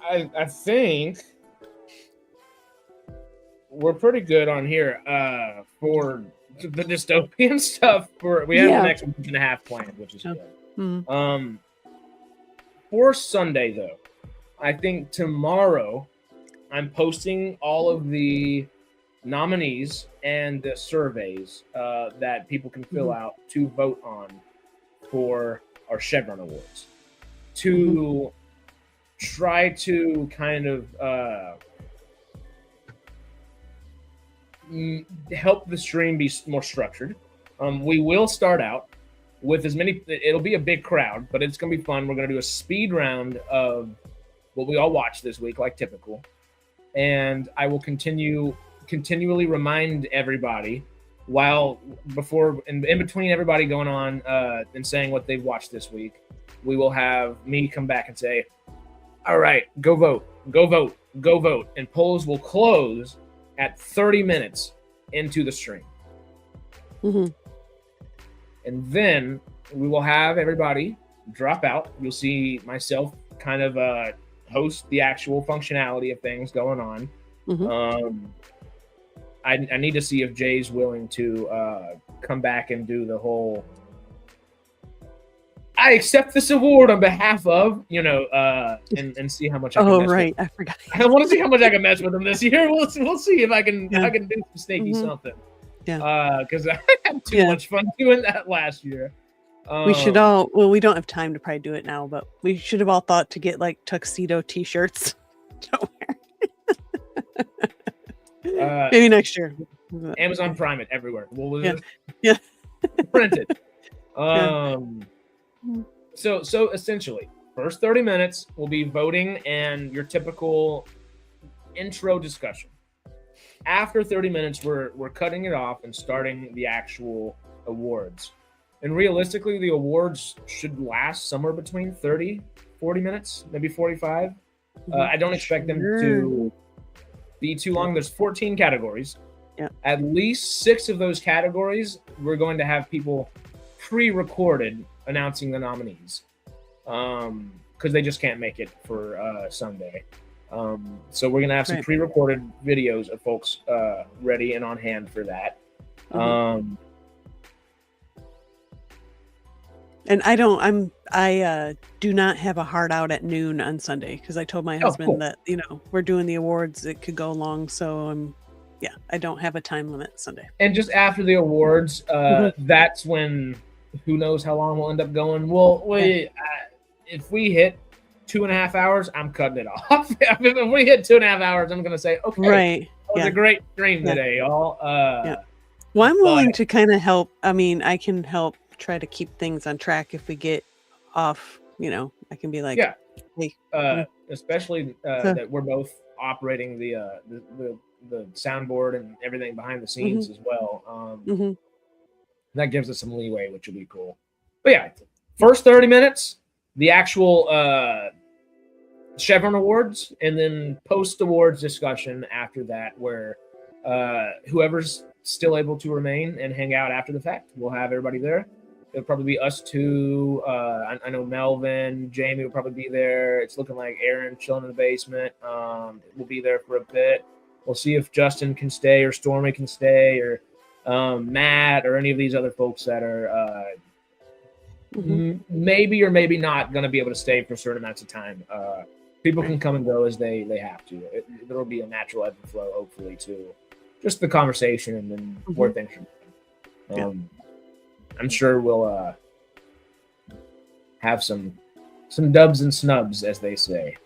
I think we're pretty good on here for the dystopian stuff. We have the next week and a half planned, which is good. Mm-hmm. For Sunday though, I think tomorrow I'm posting all of the nominees and the surveys that people can fill out to vote on for our Chevron Awards to try to kind of help the stream be more structured. We will start out with as many. It'll be a big crowd, but it's going to be fun. We're going to do a speed round of what we all watched this week, like typical, and I will continually remind everybody in between everybody going on and saying what they've watched this week. We will have me come back and say, all right, go vote, go vote, go vote. And polls will close at 30 minutes into the stream. Mm-hmm. And then we will have everybody drop out. You'll see myself kind of host the actual functionality of things going on. Mm-hmm. I need to see if Jay's willing to come back and do the whole I accept this award on behalf of, and see how much I can mess with him. I forgot. I want to see how much I can mess with him this year. We'll see if I can do some sneaky something. Yeah. Because I had too much fun doing that last year. We should all, we don't have time to probably do it now, but we should have all thought to get like tuxedo t-shirts to wear. Maybe next year. Amazon Prime it everywhere. We'll print it. So essentially, first 30 minutes will be voting and your typical intro discussion. After 30 minutes, we're cutting it off and starting the actual awards. And realistically, the awards should last somewhere between 30, 40 minutes, maybe 45. I don't expect them to be too long. There's 14 categories. Yeah. At least 6 of those categories, we're going to have people pre-recorded announcing the nominees because they just can't make it for Sunday. So we're going to have some pre-recorded videos of folks ready and on hand for that. And I do not have a hard out at noon on Sunday because I told my husband that, we're doing the awards. It could go long. So I don't have a time limit Sunday. And just after the awards, that's when who knows how long we'll end up going. If we hit 2.5 hours, I'm cutting it off. If we hit 2.5 hours, I'm going to say, okay, that was a great stream today, y'all. Well, I'm willing to kind of help. I mean, I can help try to keep things on track if we get off, I can be like, hey, especially that we're both operating the soundboard and everything behind the scenes as well. That gives us some leeway, which will be cool. But first 30 minutes, the actual Chevron Awards, and then post-awards discussion after that, where whoever's still able to remain and hang out after the fact. We'll have everybody there. It'll probably be us two. I know Melvin, Jamie will probably be there. It's looking like Aaron chilling in the basement. We'll be there for a bit. We'll see if Justin can stay or Stormy can stay or Matt or any of these other folks that are maybe or maybe not going to be able to stay for certain amounts of time. People can come and go as they have to. There will be a natural ebb and flow, hopefully, to just the conversation and then where things should go. I'm sure we'll have some dubs and snubs, as they say.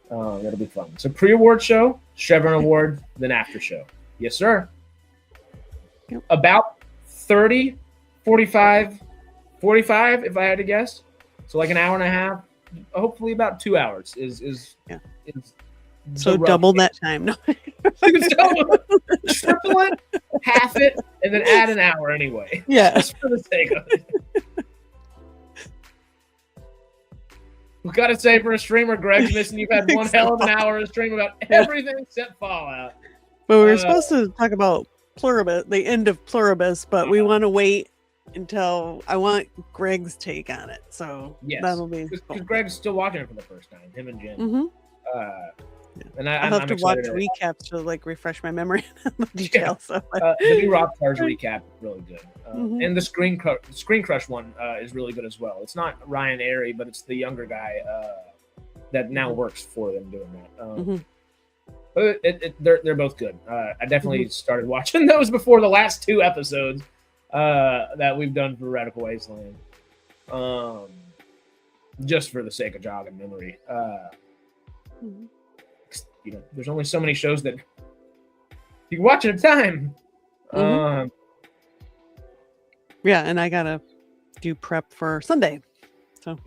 That'll be fun. So pre-award show, Chevron Award, then after show. Yes, sir. Yep. About 30, 45, if I had to guess. So like an hour and a half. Hopefully about 2 hours is so double that time. No. Triple it, half it, and then add an hour anyway. Yeah. Just for the sake of it. We gotta say, for a streamer, Greg's missing. You've had one hell of an hour to stream about everything except Fallout. But we were supposed to talk about Pluribus, the end of Pluribus, but we want to wait until I want Greg's take on it. So that'll be because Greg's still watching it for the first time. Him and Jen. And I'll have to watch recaps to like refresh my memory on the details. So. The new Rockstars recap is really good, and the Screen Crush one is really good as well. It's not Ryan Airy, but it's the younger guy that now works for them doing that. But they're both good. I definitely started watching those before the last 2 episodes that we've done for Radical Wasteland, just for the sake of jogging memory. You know, there's only so many shows that you can watch at a time. Yeah, and I gotta do prep for Sunday. So.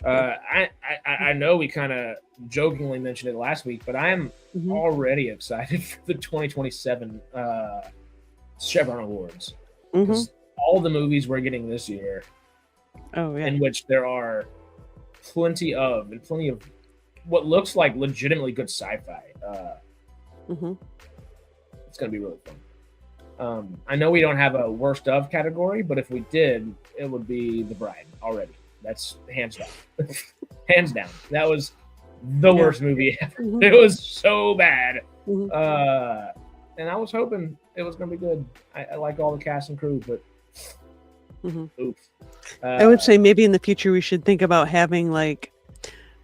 I know we kind of jokingly mentioned it last week, but I am already excited for the 2027 Chevron Awards. Because all the movies we're getting this year, in which there are plenty of what looks like legitimately good sci-fi. It's going to be really fun. I know we don't have a worst of category, but if we did, it would be The Bride already. That's hands down. Hands down. That was the worst movie ever. It was so bad. And I was hoping it was going to be good. I like all the cast and crew, but oof. I would say maybe in the future we should think about having like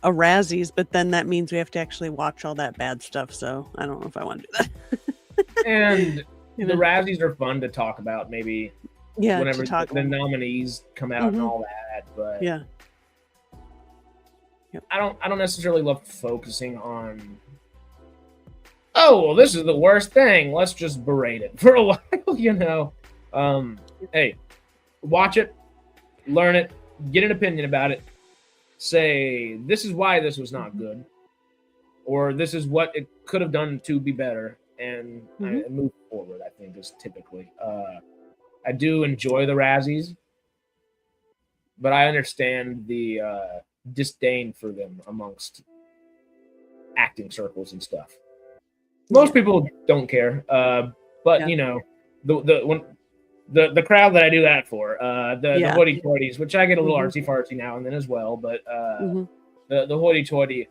a Razzies, but then that means we have to actually watch all that bad stuff. So I don't know if I want to do that. And the Razzies are fun to talk about, maybe whenever the nominees come out and all that. But I don't necessarily love focusing on, oh, well, this is the worst thing. Let's just berate it for a while, you know. Hey, watch it, learn it, get an opinion about it, say this is why this was not good, or this is what it could have done to be better, and move forward. I think is typically. I do enjoy the Razzies, but I understand the disdain for them amongst acting circles and stuff. Most people don't care, but you know, the crowd that I do that for, the hoity-toities, which I get a little artsy-fartsy now and then as well, but the hoity-toity,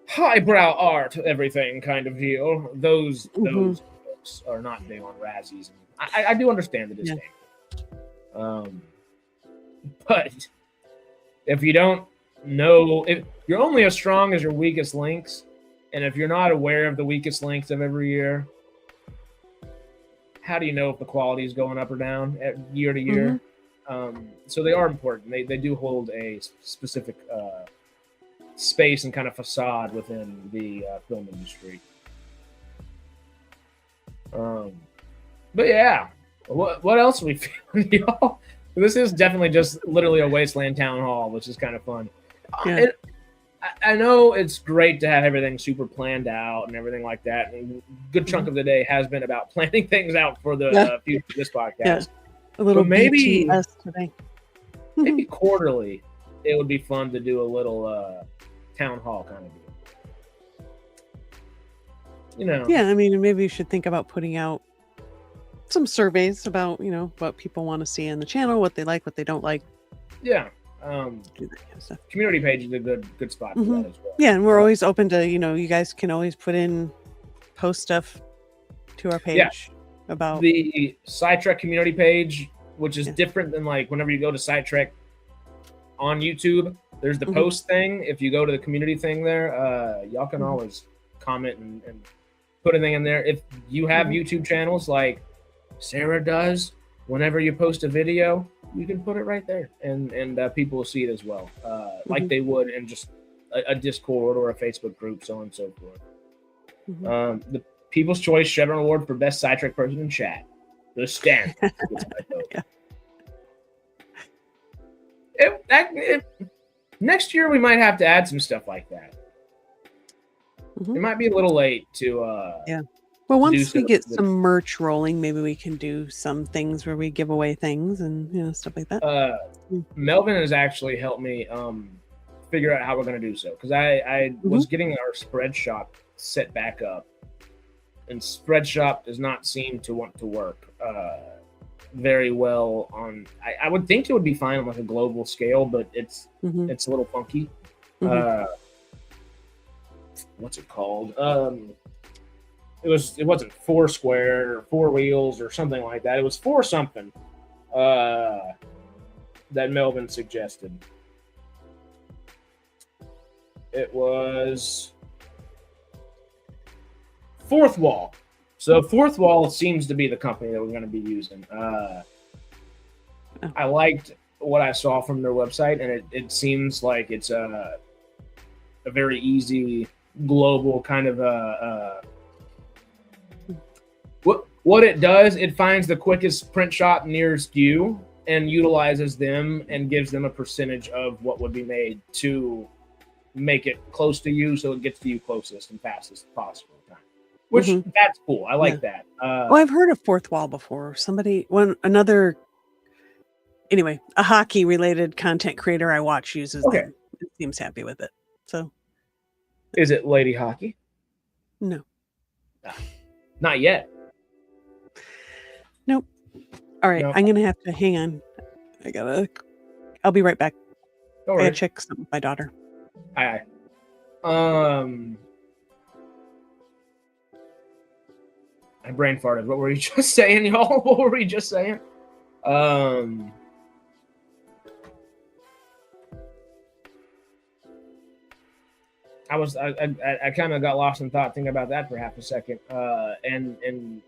highbrow art, everything kind of deal. Those folks are not big on Razzies. And I do understand the disdain. But if you don't know, if you're only as strong as your weakest links, and if you're not aware of the weakest links of every year, how do you know if the quality is going up or down year to year? So they are important. They do hold a specific space and kind of facade within the film industry. But yeah, what else are we feeling, y'all? This is definitely just literally a Wasteland town hall, which is kind of fun. I know it's great to have everything super planned out and everything like that. And a good chunk of the day has been about planning things out for the future of this podcast. A little maybe BTS today. Maybe quarterly, it would be fun to do a little town hall kind of Yeah, I mean, maybe you should think about putting out some surveys about, what people want to see in the channel, what they like, what they don't like. Yeah. Do that kind of stuff. Community page is a good spot for that as well. Yeah, and we're always open to, you guys can always post stuff to our page about the SciTrek community page, which is different than like whenever you go to SciTrek on YouTube. There's the post thing. If you go to the community thing there, y'all can always comment and put anything in there. If you have YouTube channels like Sarah does, whenever you post a video, you can put it right there, and people will see it as well, like they would in just a Discord or a Facebook group, so on and so forth. The People's Choice Chevron Award for Best SciTrek Person in Chat. The stand. Next year, we might have to add some stuff like that. It might be a little late to. Well, once we get some merch rolling, maybe we can do some things where we give away things and stuff like that. Melvin has actually helped me figure out how we're going to do so, because I was getting our spread shop set back up, and spread shop does not seem to want to work very well on. I would think it would be fine on like a global scale, but it's a little funky. What's it called? It wasn't Foursquare or Four Wheels or something like that. It was for something that Melvin suggested. It was Fourth Wall. So Fourth Wall seems to be the company that we're going to be using. I liked what I saw from their website, and it seems like it's a very easy global kind of what it does. It finds the quickest print shop nearest you and utilizes them and gives them a percentage of what would be made to make it close to you, so it gets to you closest and fastest possible time. Which that's cool. I like that. I've heard of Fourth Wall before. Anyway, a hockey related content creator I watch uses them. It seems happy with it. So, is it Lady Hockey? No, not yet. Nope. All right, I'm gonna have to hang on. I'll be right back. I gotta check something with my daughter. Aye. I brain farted. What were you just saying, y'all? What were we just saying? I kind of got lost in thought thinking about that for half a second, and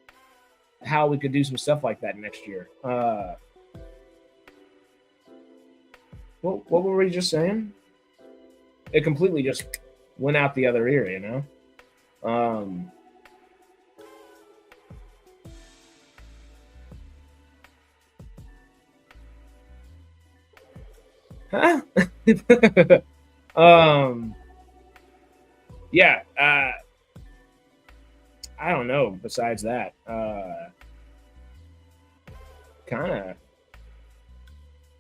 how we could do some stuff like that next year. What were we just saying? It completely just went out the other ear, you know? Huh? Yeah, I don't know. Besides that, kind of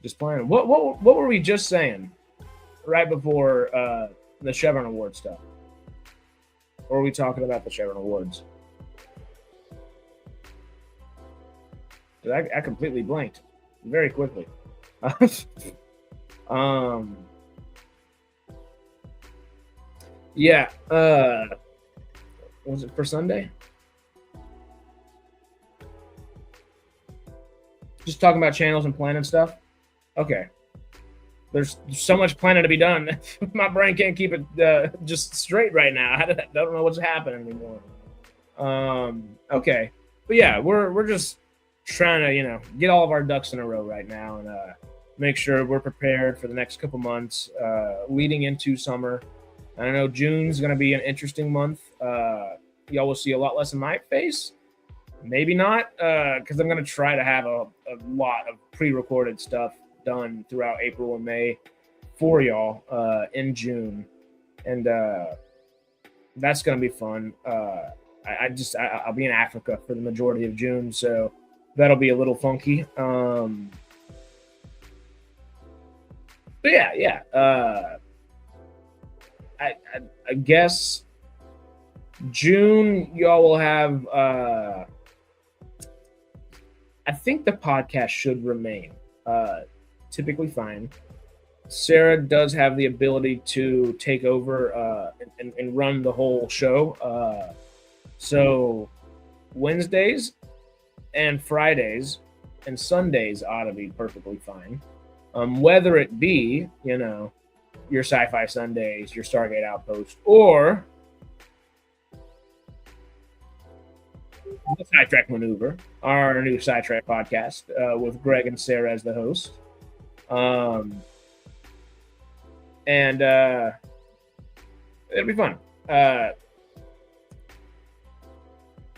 just playing. What were we just saying right before the Chevron Awards stuff? Or are we talking about the Chevron Awards? I completely blanked very quickly. Yeah. Was it for Sunday? Just talking about channels and planning stuff? Okay. There's so much planning to be done. My brain can't keep it just straight right now. I don't know what's happening anymore. Okay. But yeah, we're just trying to, get all of our ducks in a row right now and make sure we're prepared for the next couple months leading into summer. I know June's going to be an interesting month. Y'all will see a lot less of my face. Maybe not, because I'm going to try to have a lot of pre-recorded stuff done throughout April and May for y'all in June. And that's going to be fun. I'll be in Africa for the majority of June, so that'll be a little funky. But yeah. I guess June, y'all will have. I think the podcast should remain typically fine. Sarah does have the ability to take over and run the whole show. So Wednesdays and Fridays and Sundays ought to be perfectly fine. Whether it be, your Sci-Fi Sundays, your Stargate Outpost, or the SciTrek Maneuver, our new SciTrek podcast with Greg and Sarah as the host. And it'll be fun.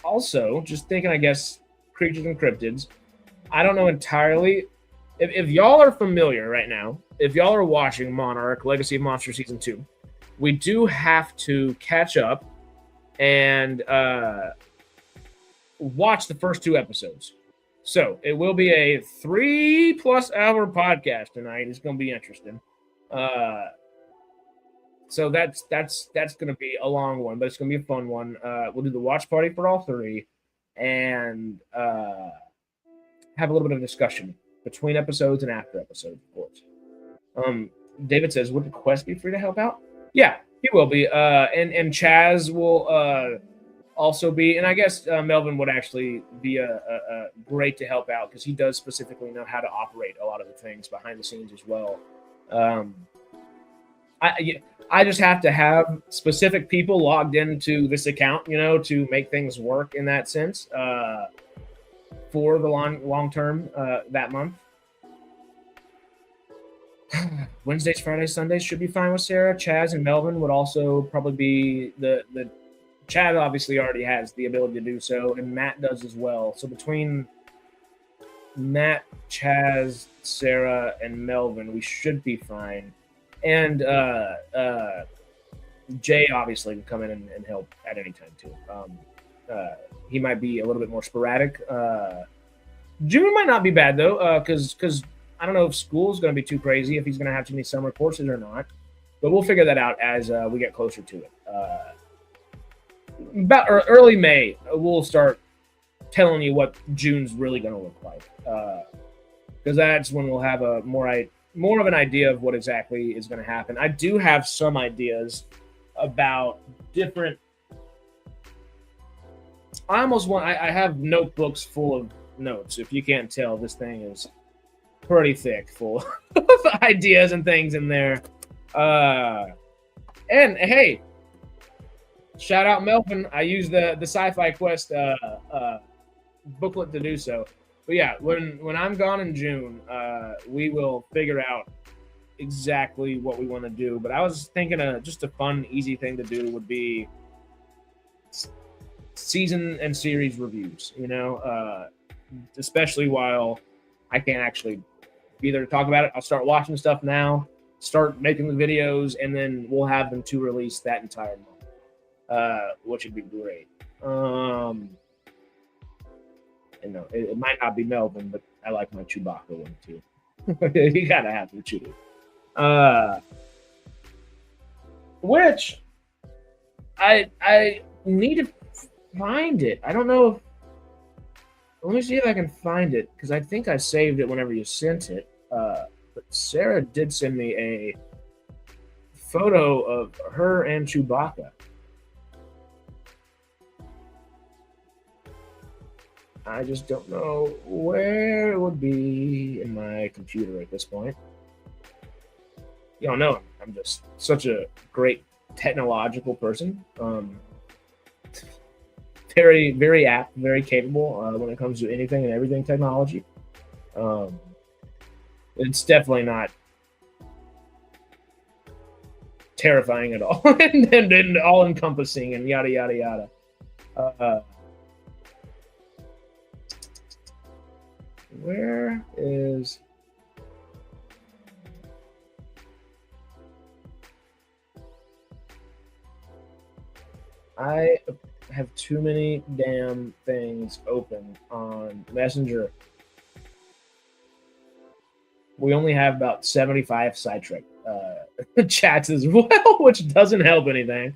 Also, just thinking, I guess, Creatures and Cryptids. I don't know entirely. If y'all are familiar right now, if y'all are watching Monarch Legacy of Monsters Season 2, we do have to catch up and watch the first 2 episodes. So it will be a 3+ hour podcast tonight. It's going to be interesting. So that's going to be a long one, but it's going to be a fun one. We'll do the watch party for all 3 and have a little bit of discussion between episodes and after episodes, of course. David says, would the Quest be free to help out? Yeah, he will be. And Chazz will also be, and I guess Melvin would actually be a great to help out because he does specifically know how to operate a lot of the things behind the scenes as well. I just have to have specific people logged into this account, to make things work in that sense for the long term that month. Wednesdays, Fridays, Sundays should be fine with Sarah. Chazz and Melvin would also probably be the Chad obviously already has the ability to do so, and Matt does as well. So between Matt, Chazz, Sarah, and Melvin, we should be fine. And Jay obviously can come in and help at any time too. He might be a little bit more sporadic. June might not be bad though, because I don't know if school's going to be too crazy, if he's going to have too many summer courses or not. But we'll figure that out as we get closer to it. About early May, we'll start telling you what June's really going to look like, because that's when we'll have a more of an idea of what exactly is going to happen. I do have some ideas about different. I have notebooks full of notes. If you can't tell, this thing is pretty thick, full of ideas and things in there. And hey, shout out Melvin. I use the Sci-Fi Quest booklet to do so. But yeah, when I'm gone in June, we will figure out exactly what we want to do. But I was thinking just a fun, easy thing to do would be season and series reviews, especially while I can't actually be there to talk about it. I'll start watching stuff now, start making the videos, and then we'll have them to release that entire month, which would be great. It might not be Melvin, but I like my Chewbacca one too. You gotta have the Chewie. Which I need to find it. I don't know. Let me see if I can find it, because I think I saved it whenever you sent it. But Sarah did send me a photo of her and Chewbacca. I just don't know where it would be in my computer at this point. Y'all know I'm just such a great technological person. Very, very apt, very capable when it comes to anything and everything technology. It's definitely not terrifying at all, and all-encompassing and yada, yada, yada. Where is... I have too many damn things open on Messenger. We only have about 75 SciTrek chats as well, which doesn't help anything.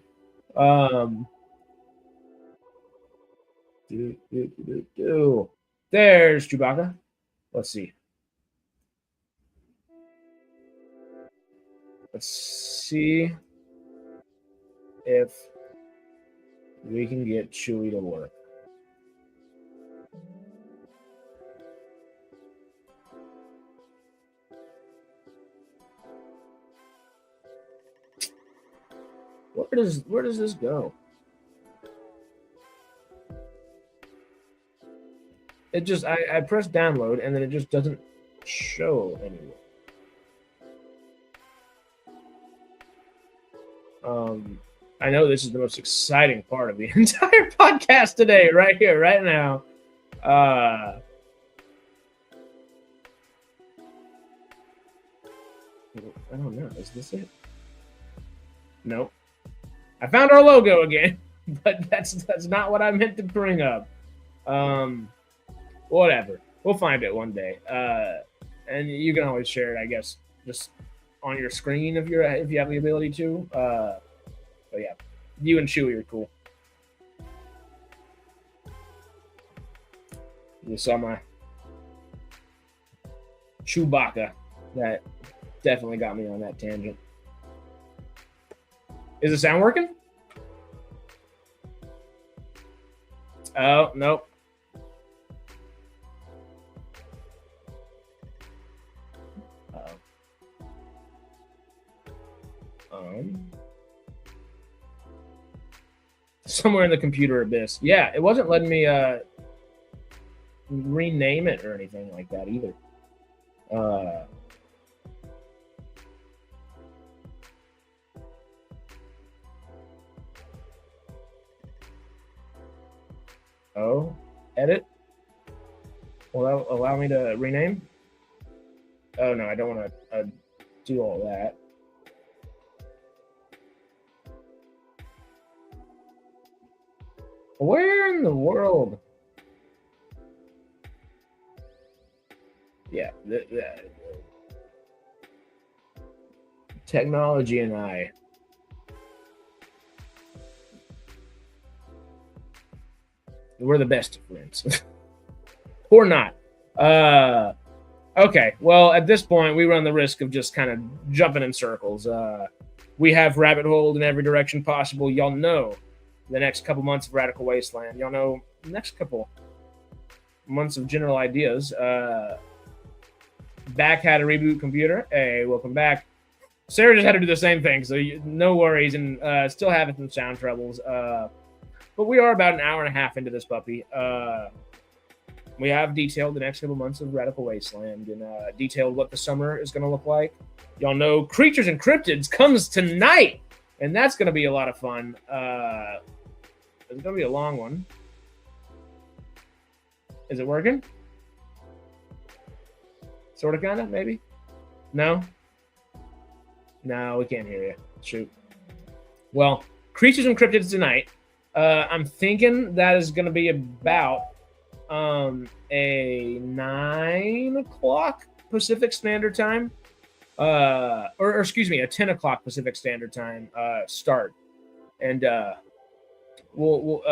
There's Chewbacca. Let's see. Let's see if we can get Chewie to work. Where does this go? It just I press download and then it just doesn't show anywhere. I know this is the most exciting part of the entire podcast today, right here, right now. I don't know. Is this it? Nope. I found our logo again, but that's not what I meant to bring up. Whatever. We'll find it one day. And you can always share it, I guess, just on your screen if you have the ability to. But yeah, you and Chewie are cool. You saw my Chewbacca. That definitely got me on that tangent. Is the sound working? Oh, nope. Somewhere in the computer abyss. Yeah, it wasn't letting me rename it or anything like that either. Oh, edit. Will that allow me to rename? Oh no, I don't want to do all that. Where in the world? Yeah, technology and I. We're the best of friends. Or not. Okay, well, at this point, we run the risk of just kind of jumping in circles. We have rabbit holed in every direction possible. Y'all know the next couple months of Radical Wasteland. Y'all know the next couple months of general ideas. Back had a reboot computer. Hey, welcome back. Sarah just had to do the same thing, so no worries, and still having some sound troubles. But we are about an hour and a half into this puppy. We have detailed the next couple months of Radical Wasteland and detailed what the summer is going to look like. Y'all know Creatures and Cryptids comes tonight, and that's going to be a lot of fun. It's going to be a long one. Is it working? Sort of, kind of, maybe? No? No, we can't hear you. Shoot. Well, Creatures and Cryptids tonight. I'm thinking that is going to be about a 9 o'clock Pacific Standard Time. Or excuse me, a 10 o'clock Pacific Standard Time start. And we'll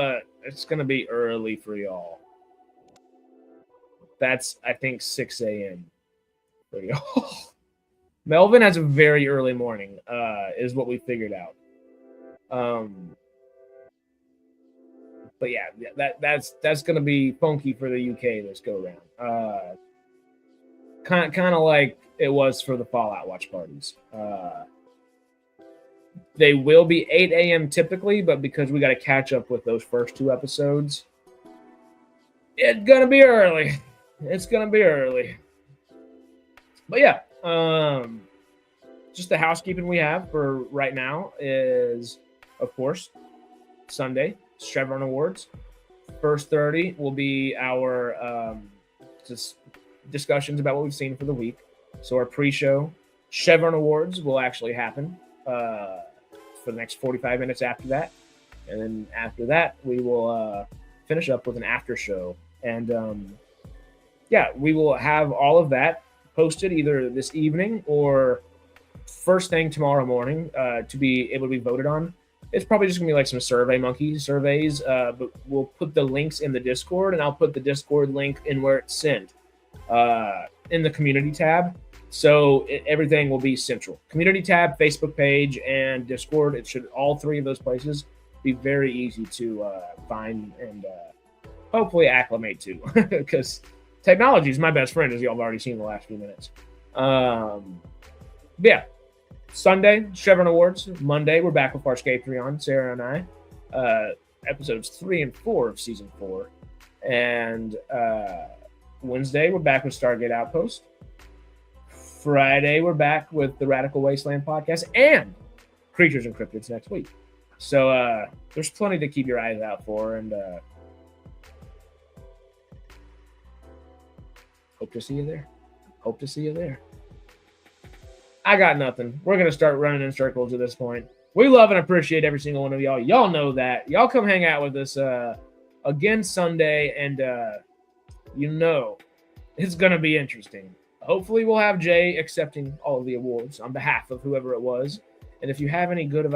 it's going to be early for y'all. That's, I think, 6 a.m. for y'all. Melvin has a very early morning, is what we figured out. But yeah, that's going to be funky for the UK this go round. Kind of like it was for the Fallout watch parties. They will be 8 a.m. typically, but because we got to catch up with those first 2 episodes, it's going to be early. It's going to be early. But yeah, just the housekeeping we have for right now is, of course, Sunday, Chevron Awards. First 30 will be our just discussions about what we've seen for the week. So our pre-show Chevron Awards will actually happen for the next 45 minutes after that. And then after that, we will finish up with an after show. And yeah, we will have all of that posted either this evening or first thing tomorrow morning to be able to be voted on. It's probably just gonna be like some Survey Monkey surveys, but we'll put the links in the Discord, and I'll put the Discord link in where it's sent in the community tab. So everything will be central. Community tab, Facebook page, and Discord. It should, all three of those places, be very easy to find and hopefully acclimate to, because technology is my best friend, as y'all have already seen in the last few minutes. Yeah. Sunday, Chevron Awards. Monday, we're back with Farscape 3 on, Sarah and I. Episodes 3 and 4 of season 4. And Wednesday, we're back with Stargate Outpost. Friday, we're back with the Radical Wasteland podcast and Creatures and Cryptids next week. So there's plenty to keep your eyes out for, and hope to see you there. Hope to see you there. I got nothing. We're going to start running in circles at this point. We love and appreciate every single one of y'all. Y'all know that. Y'all come hang out with us again Sunday, and you know it's going to be interesting. Hopefully we'll have Jay accepting all of the awards on behalf of whoever it was. And if you have any good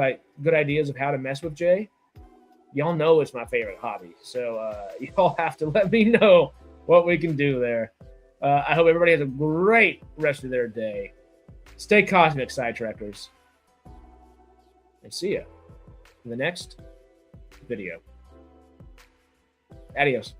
ideas of how to mess with Jay, y'all know it's my favorite hobby. So y'all have to let me know what we can do there. I hope everybody has a great rest of their day. Stay cosmic, SciTrekkers. And see ya in the next video. Adios.